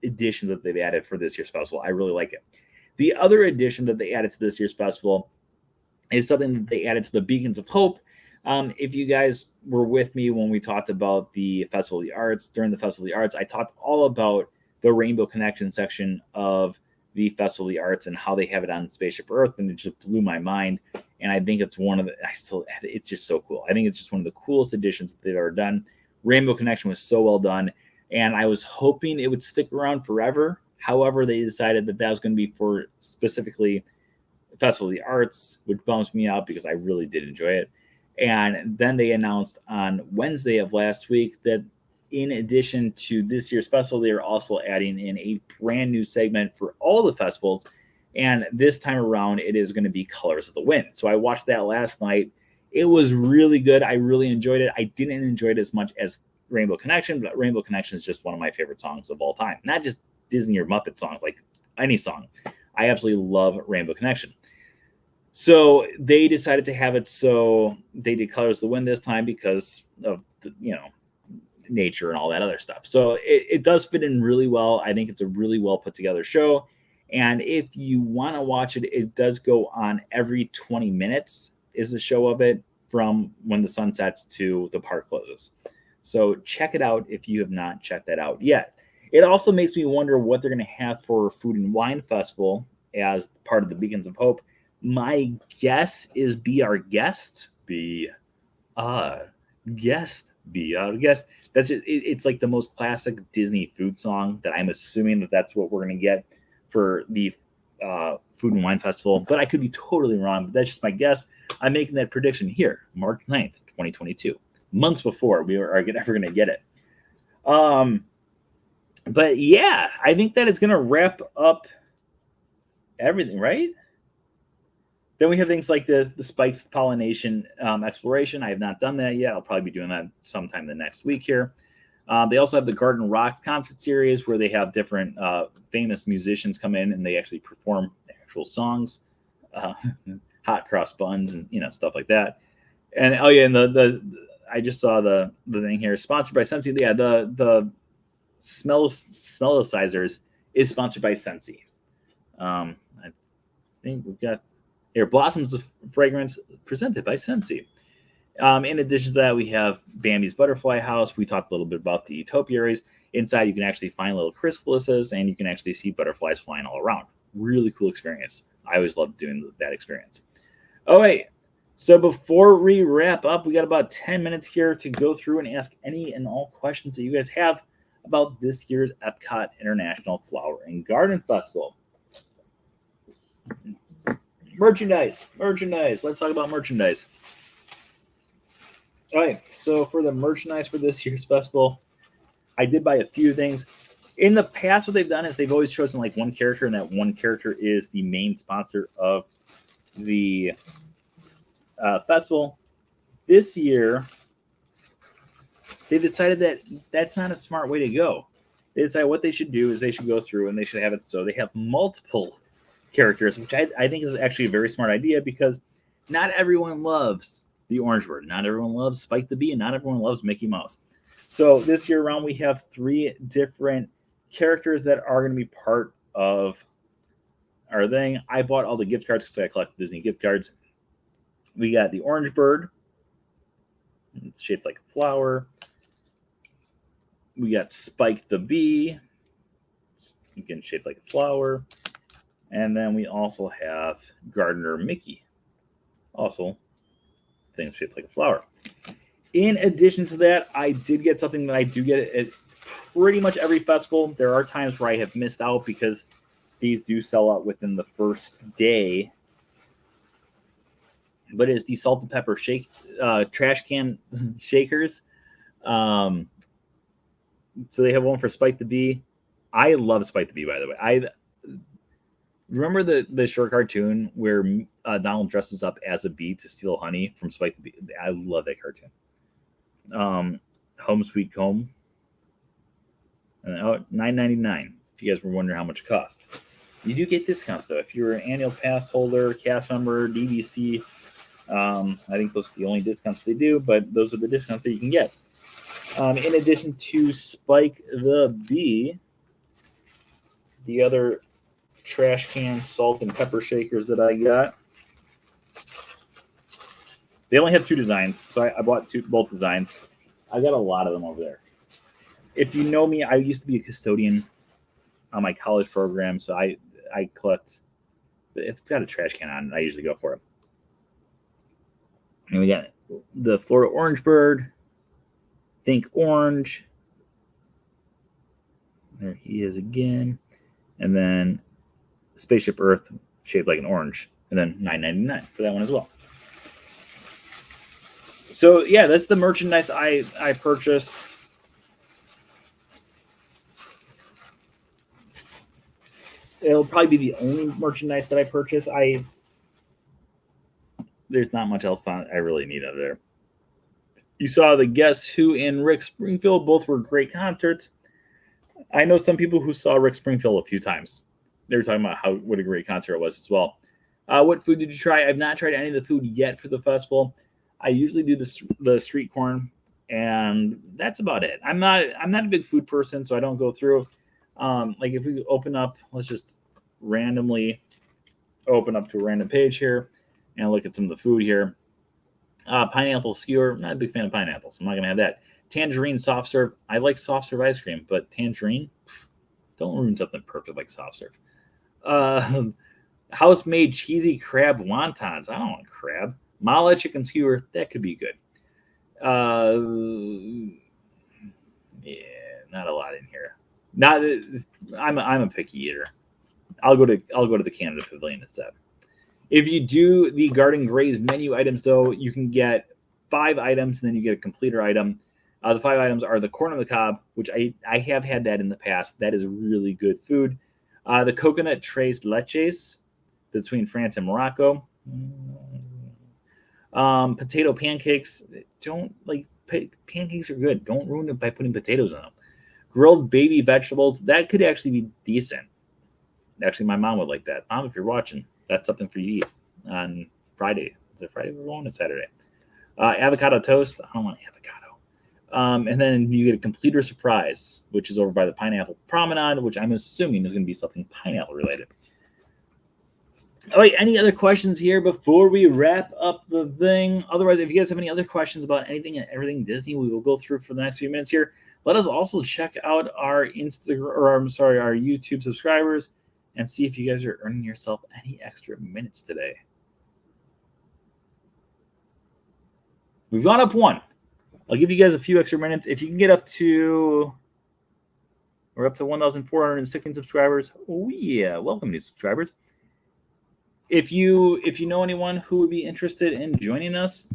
additions that they've added for this year's festival. I really like it. The other addition that they added to this year's festival is something that they added to the Beacons of Hope. If you guys were with me when we talked about the Festival of the Arts, during the Festival of the Arts, I talked all about the Rainbow Connection section of the Festival of the Arts and how they have it on Spaceship Earth, and it just blew my mind. And I think it's it's just so cool. I think it's just one of the coolest additions that they've ever done. Rainbow Connection was so well done, and I was hoping it would stick around forever. However, they decided that was going to be for specifically Festival of the Arts, which bums me out because I really did enjoy it. And then they announced on Wednesday of last week that in addition to this year's festival, they are also adding in a brand new segment for all the festivals. And this time around, it is going to be Colors of the Wind. So I watched that last night. It was really good. I really enjoyed it. I didn't enjoy it as much as Rainbow Connection, but Rainbow Connection is just one of my favorite songs of all time. Not just Disney or Muppet songs, like any song. I absolutely love Rainbow Connection. So they decided to have it so they did Colors of the Wind this time because of nature and all that other stuff. So it does fit in really well. I think it's a really well put together show. And if you want to watch it, it does go on every 20 minutes is the show of it from when the sun sets to the park closes. So check it out if you have not checked that out yet. It also makes me wonder what they're going to have for Food and Wine Festival as part of the Beacons of Hope. My guess is Be Our Guest. Be Our Guest. Be Our Guest. That's it. It's like the most classic Disney food song that I'm assuming that's what we're going to get for the Food and Wine Festival, but I could be totally wrong. But that's just my guess. I'm making that prediction here, March 9th, 2022, months before we are ever going to get it. But yeah, I think that it's going to wrap up everything, right? Then we have things like the spikes pollination exploration. I have not done that yet. I'll probably be doing that sometime the next week here. They also have the Garden Rocks concert series where they have different famous musicians come in and they actually perform actual songs, hot cross buns and stuff like that. And oh yeah, and the I just saw the thing here sponsored by Scentsy. Yeah, the Smellicizer is sponsored by Scentsy. I think we've got here Blossoms of Fragrance presented by Scentsy. In addition to that, we have Bambi's Butterfly House. We talked a little bit about the Topiaries. Inside, you can actually find little chrysalises, and you can actually see butterflies flying all around. Really cool experience. I always love doing that experience. Oh, wait. So before we wrap up, we got about 10 minutes here to go through and ask any and all questions that you guys have about this year's Epcot International Flower and Garden Festival. Merchandise. Let's talk about merchandise. All right, so for the merchandise for this year's festival, I did buy a few things. In the past, what they've done is they've always chosen like one character, and that one character is the main sponsor of the festival. This year, they decided that that's not a smart way to go. They decided what they should do is they should go through and they should have it so they have multiple characters, which I think is actually a very smart idea because not everyone loves the Orange Bird. Not everyone loves Spike the Bee, and not everyone loves Mickey Mouse. So this year around, we have 3 different characters that are going to be part of our thing. I bought all the gift cards because I collect Disney gift cards. We got the Orange Bird. It's shaped like a flower. We got Spike the Bee. Again, shaped like a flower. And then we also have Gardener Mickey. Also, things shaped like a flower. In addition to that, I did get something that I do get at pretty much every festival. There are times where I have missed out because these do sell out within the first day. But it's the salt and pepper trash can shakers. So they have one for Spike the Bee. I love Spike the Bee, by the way. I remember the short cartoon where Donald dresses up as a bee to steal honey from Spike the Bee. I love that cartoon. Home Sweet Home. And $9.99. If you guys were wondering how much it cost, you do get discounts though. If you're an annual pass holder, cast member, DVC, I think those are the only discounts they do, but those are the discounts that you can get. In addition to Spike the Bee, the other trash can salt and pepper shakers that I got, they only have 2 designs, so I bought both designs. I got a lot of them over there. If you know me, I used to be a custodian on my college program, so I collect. If it's got a trash can on it, I usually go for it. And we got the Florida Orange Bird. Think Orange. There he is again. And then Spaceship Earth shaped like an orange. And then $9.99 for that one as well. So yeah, that's the merchandise I purchased. It'll probably be the only merchandise that I purchase. There's not much else I really need out of there. You saw the Guess Who and Rick Springfield. Both were great concerts. I know some people who saw Rick Springfield a few times. They were talking about what a great concert it was as well. What food did you try? I've not tried any of the food yet for the festival. I usually do the street corn, and that's about it. I'm not a big food person, so I don't go through. Like if we open up, let's just randomly open up to a random page here and look at some of the food here. Pineapple skewer. Not a big fan of pineapple, so I'm not going to have that. Tangerine soft serve. I like soft serve ice cream, but tangerine, don't ruin something perfect like soft serve. House-made cheesy crab wontons. I don't want crab. Mala chicken skewer. That could be good. Yeah, not a lot in here. I'm a picky eater. I'll go to the Canada Pavilion instead. If you do the Garden Graze menu items, though, you can get 5 items, and then you get a completer item. The 5 items are the corn on the cob, which I have had that in the past. That is really good food. The coconut tres leches between France and Morocco. Potato pancakes. Pancakes are good. Don't ruin it by putting potatoes in them. Grilled baby vegetables. That could actually be decent. Actually, my mom would like that. Mom, if you're watching, that's something for you to eat on Friday. Is it Friday we're going or Saturday? Avocado toast. I don't want avocado. And then you get a completer surprise, which is over by the Pineapple Promenade, which I'm assuming is going to be something pineapple related. All right, any other questions here before we wrap up the thing? Otherwise, if you guys have any other questions about anything and everything Disney, we will go through for the next few minutes here. Let us also check out our our YouTube subscribers and see if you guys are earning yourself any extra minutes today. We've gone up 1. I'll give you guys a few extra minutes. If you can get up to, we're up to 1,416 subscribers. Oh yeah, welcome new subscribers. If you know anyone who would be interested in joining us,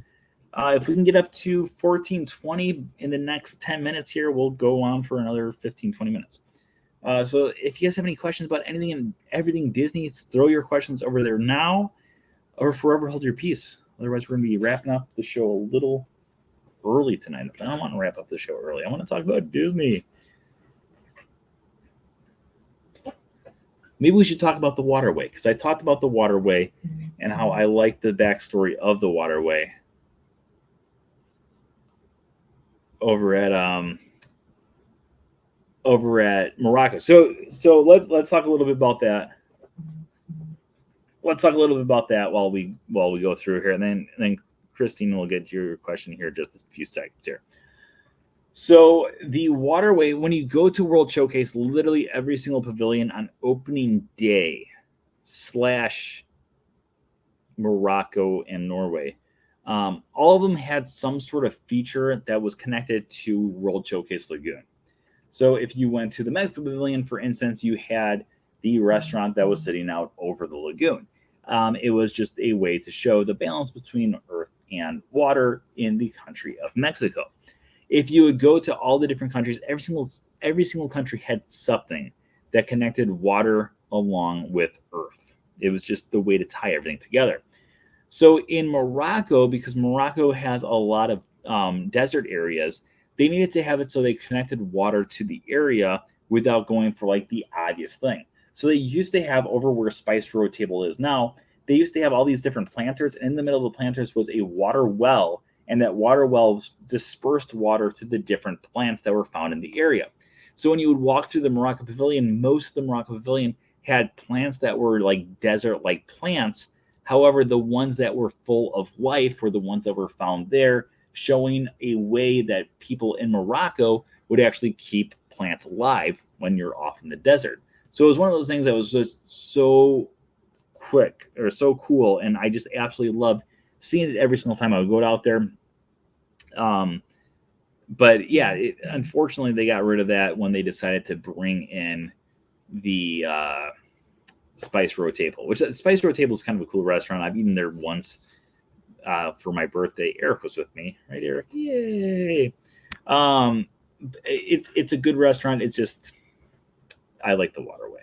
if we can get up to 1420 in the next 10 minutes here, we'll go on for another 15-20 minutes. So if you guys have any questions about anything and everything Disney, throw your questions over there now or forever hold your peace. Otherwise, we're going to be wrapping up the show a little early tonight. But I don't want to wrap up the show early. I want to talk about Disney. Maybe we should talk about the Waterway, because I talked about the Waterway and how I like the backstory of the Waterway over at Morocco. So let's talk a little bit about that. Let's talk a little bit about that while we go through here, and then Christine will get your question here in just a few seconds here. So the Waterway, when you go to World Showcase, literally every single pavilion on opening day / Morocco and Norway, all of them had some sort of feature that was connected to World Showcase Lagoon. So if you went to the Mexico Pavilion, for instance, you had the restaurant that was sitting out over the lagoon. It was just a way to show the balance between earth and water in the country of Mexico. If you would go to all the different countries, every single country had something that connected water along with earth. It was just the way to tie everything together. So in Morocco, because Morocco has a lot of desert areas, they needed to have it so they connected water to the area without going for like the obvious thing. So they used to have, over where Spice Road Table is now, they used to have all these different planters, and in the middle of the planters was a water well, and that water well dispersed water to the different plants that were found in the area. So when you would walk through the Morocco Pavilion, most of the Morocco Pavilion had plants that were like desert-like plants. However, the ones that were full of life were the ones that were found there, showing a way that people in Morocco would actually keep plants alive when you're off in the desert. So it was one of those things that was just so quick or so cool, and I just absolutely loved seeing it every single time I would go out there. But yeah, unfortunately, they got rid of that when they decided to bring in the Spice Road Table, which Spice Road Table is kind of a cool restaurant. I've eaten there once for my birthday. Eric was with me, right, Eric? Yay! It's a good restaurant. It's just I like the Waterway.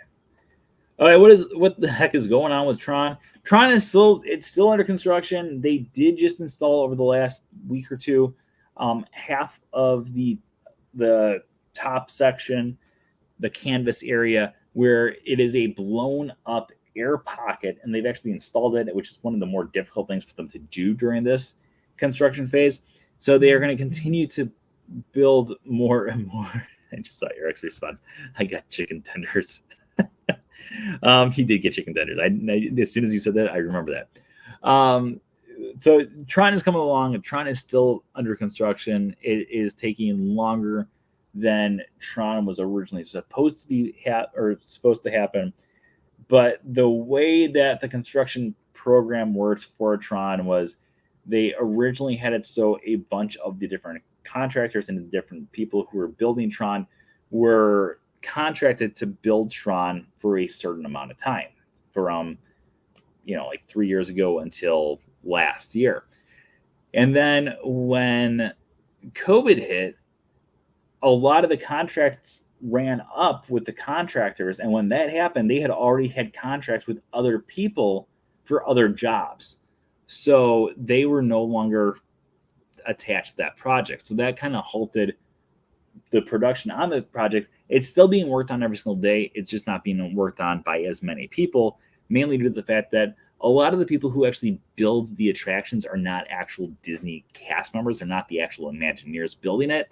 All right, what the heck is going on with Tron? Tron is still under construction. They did just install over the last week or two half of the top section, the canvas area, where it is a blown up air pocket, and they've actually installed it, which is one of the more difficult things for them to do during this construction phase. So they are going to continue to build more and more. I just saw Eric's response. I got chicken tenders. He did get chicken tenders. As soon as you said that, I remember that. So Tron is coming along. Tron is still under construction. It is taking longer than Tron was originally supposed to happen. But the way that the construction program worked for Tron was they originally had it so a bunch of the different contractors and the different people who were building Tron were contracted to build Tron for a certain amount of time, from like 3 years ago until last year. And then when COVID hit, a lot of the contracts ran up with the contractors. And when that happened, they had already had contracts with other people for other jobs. So they were no longer attached to that project. So that kind of halted the production on the project. It's still being worked on every single day. It's just not being worked on by as many people, mainly due to the fact that a lot of the people who actually build the attractions are not actual Disney cast members. They're not the actual Imagineers building it.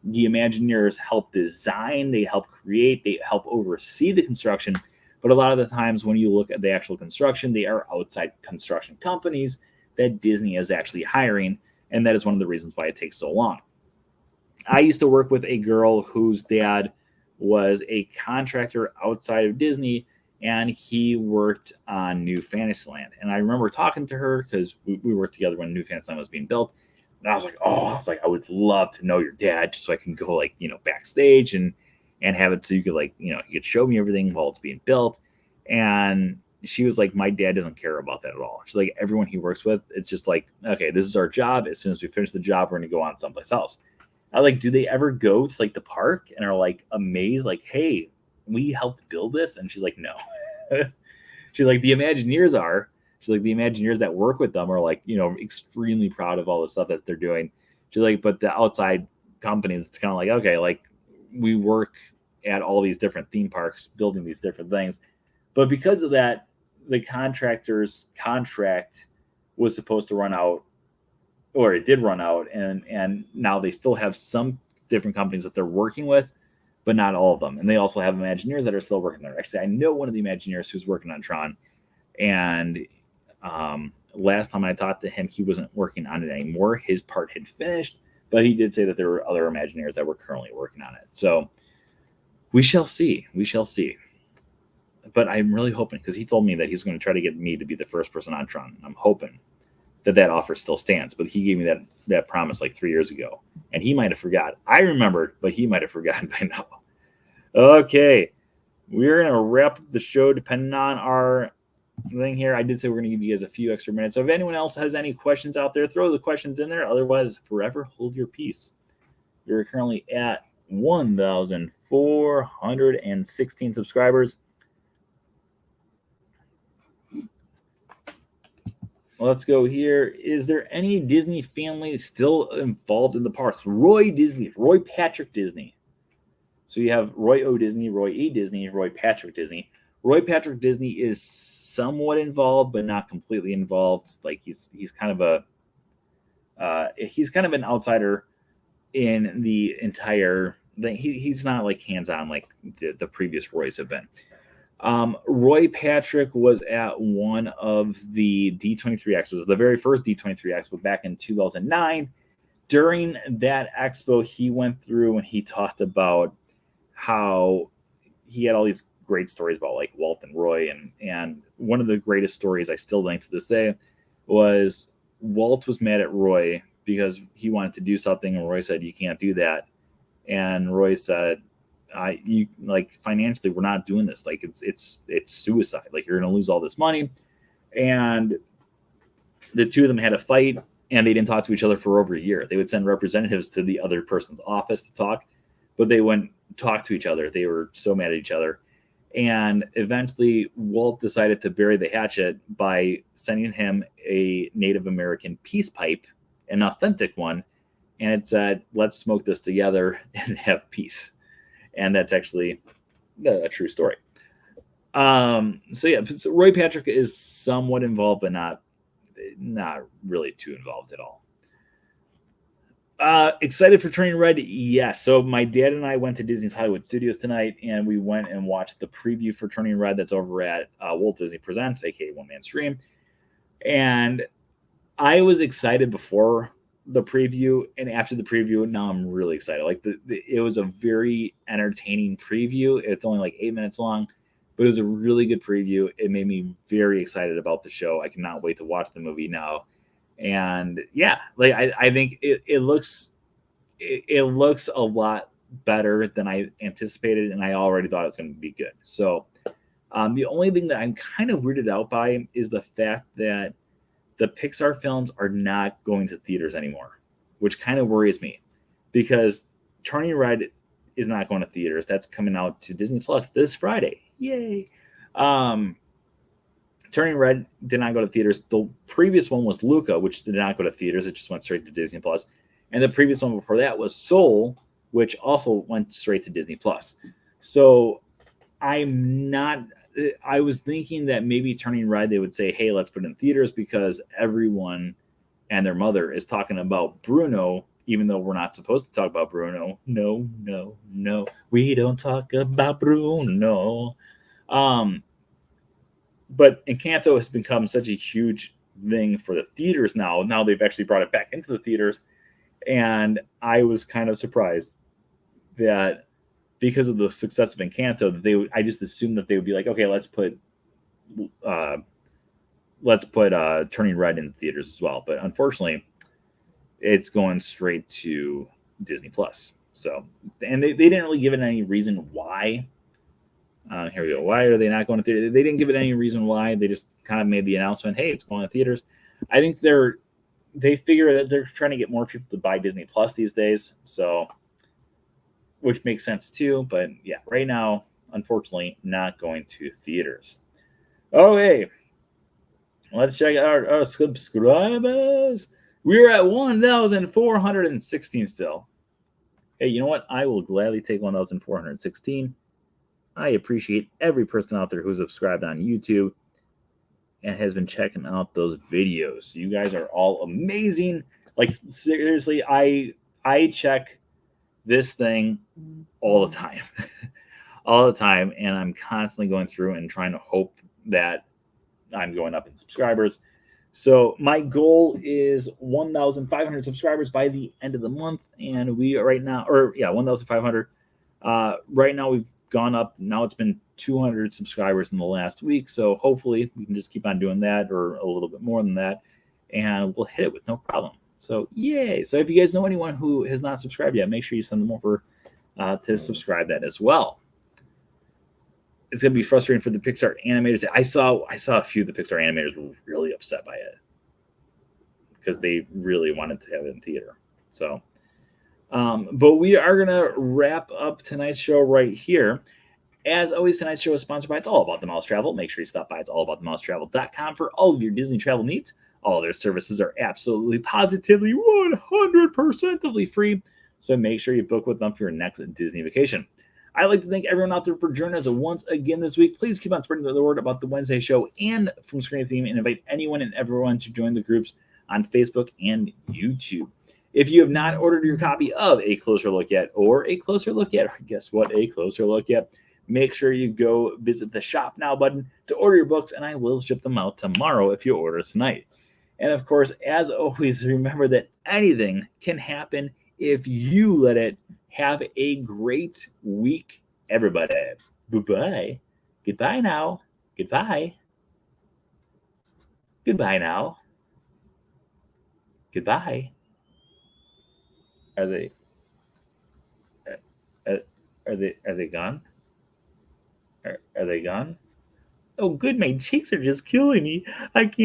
The Imagineers help design, they help create, they help oversee the construction. But a lot of the times when you look at the actual construction, they are outside construction companies that Disney is actually hiring. And that is one of the reasons why it takes so long. I used to work with a girl whose dad was a contractor outside of Disney, and he worked on New Fantasyland. And I remember talking to her because we worked together when New Fantasyland was being built. And I was like, I would love to know your dad just so I can go backstage and have it so you could you could show me everything while it's being built. And she was like, my dad doesn't care about that at all. She's like, everyone he works with, it's just like, okay, this is our job. As soon as we finish the job, we're going to go on someplace else. I like, do they ever go to the park and are amazed, hey, we helped build this? And she's like, no. She's like, the Imagineers are. She's like, the Imagineers that work with them are extremely proud of all the stuff that they're doing. She's like, but the outside companies, it's kind of okay, we work at all these different theme parks building these different things. But because of that, the contractor's contract was supposed to run out, or it did run out, and now they still have some different companies that they're working with, but not all of them. And they also have Imagineers that are still working there. Actually, I know one of the Imagineers who's working on Tron, and last time I talked to him, he wasn't working on it anymore. His part had finished, but he did say that there were other Imagineers that were currently working on it. So we shall see. We shall see. But I'm really hoping, because he told me that he's going to try to get me to be the first person on Tron. I'm hoping that offer still stands. But he gave me that promise 3 years ago. And he might have forgot. I remembered, but he might have forgotten by now. Okay. We're going to wrap up the show depending on our thing here. I did say we're going to give you guys a few extra minutes. So if anyone else has any questions out there, throw the questions in there. Otherwise, forever hold your peace. You're currently at 1,416 subscribers. Let's go here. Is there any Disney family still involved in the parks? Roy Patrick Disney. So you have Roy O. Disney, Roy E. Disney, Roy Patrick Disney. Roy Patrick Disney is somewhat involved, but not completely involved. He's kind of an outsider in the entire thing. He's not hands-on like the previous Roys have been. Roy Patrick was at one of the D23 Expos, the very first D23 Expo back in 2009. During that expo, he went through and he talked about how he had all these great stories about Walt and Roy. And one of the greatest stories I still think to this day was Walt was mad at Roy because he wanted to do something and Roy said, you can't do that. And Roy said, financially, we're not doing this. It's suicide. You're going to lose all this money. And the two of them had a fight and they didn't talk to each other for over a year. They would send representatives to the other person's office to talk, but they wouldn't talk to each other. They were so mad at each other. And eventually Walt decided to bury the hatchet by sending him a Native American peace pipe, an authentic one. And it said, let's smoke this together and have peace. And that's actually a true story. So Roy Patrick is somewhat involved, but not really too involved at all. Excited for Turning Red? Yes. So my dad and I went to Disney's Hollywood Studios tonight, and we went and watched the preview for Turning Red that's over at Walt Disney Presents, aka One Man Stream. And I was excited before the preview, and after the preview, now I'm really excited. It was a very entertaining preview. It's only 8 minutes long, but it was a really good preview. It made me very excited about the show. I cannot wait to watch the movie now. And yeah, I think it looks a lot better than I anticipated, and I already thought it was going to be good. So the only thing that I'm kind of weirded out by is the fact that the Pixar films are not going to theaters anymore, which kind of worries me because Turning Red is not going to theaters. That's coming out to Disney Plus this Friday. Yay! Turning Red did not go to theaters. The previous one was Luca, which did not go to theaters. It just went straight to Disney Plus. And the previous one before that was Soul, which also went straight to Disney Plus. So I'm not. I was thinking that maybe Turning Red, they would say, hey, let's put it in theaters because everyone and their mother is talking about Bruno, even though we're not supposed to talk about Bruno. No, no, no. We don't talk about Bruno. But Encanto has become such a huge thing for the theaters now. Now they've actually brought it back into the theaters. And I was kind of surprised that because of the success of Encanto, I just assumed that they would be like, okay, let's put Turning Red in the theaters as well. But unfortunately, it's going straight to Disney Plus. So, and they didn't really give it any reason why. Here we go. Why are they not going to theaters? They didn't give it any reason why. They just kind of made the announcement, hey, it's going to theaters. I think they figure that they're trying to get more people to buy Disney Plus these days. So, which makes sense too. But yeah, right now, unfortunately, not going to theaters. Okay. Let's check out our subscribers. We're at 1,416 still. Hey, you know what? I will gladly take 1,416. I appreciate every person out there who's subscribed on YouTube and has been checking out those videos. You guys are all amazing. Like, seriously, I check this thing all the time. All the time. And I'm constantly going through and trying to hope that I'm going up in subscribers. So my goal is 1,500 subscribers by the end of the month. And we are right now, 1,500. Right now we've gone up. Now it's been 200 subscribers in the last week. So hopefully we can just keep on doing that or a little bit more than that. And we'll hit it with no problem. So yay. So if you guys know anyone who has not subscribed yet, make sure you send them over to subscribe that as well. It's going to be frustrating for the Pixar animators. I saw a few of the Pixar animators were really upset by it because they really wanted to have it in theater. So, but we are going to wrap up tonight's show right here. As always, tonight's show is sponsored by It's All About the Mouse Travel. Make sure you stop by it'sallaboutthemousetravel.com for all of your Disney travel needs. All their services are absolutely, positively, 100% free. So make sure you book with them for your next Disney vacation. I'd like to thank everyone out there for joining us once again this week. Please keep on spreading the word about the Wednesday show and From Screen to Theme, and invite anyone and everyone to join the groups on Facebook and YouTube. If you have not ordered your copy of A Closer Look At, guess what? A Closer Look At. Make sure you go visit the Shop Now button to order your books, and I will ship them out tomorrow if you order tonight. And of course, as always, remember that anything can happen if you let it. Have a great week, everybody. Bye-bye. Goodbye now. Goodbye. Goodbye now. Goodbye. Are they gone? Are they gone? Oh, good. My cheeks are just killing me. I can't.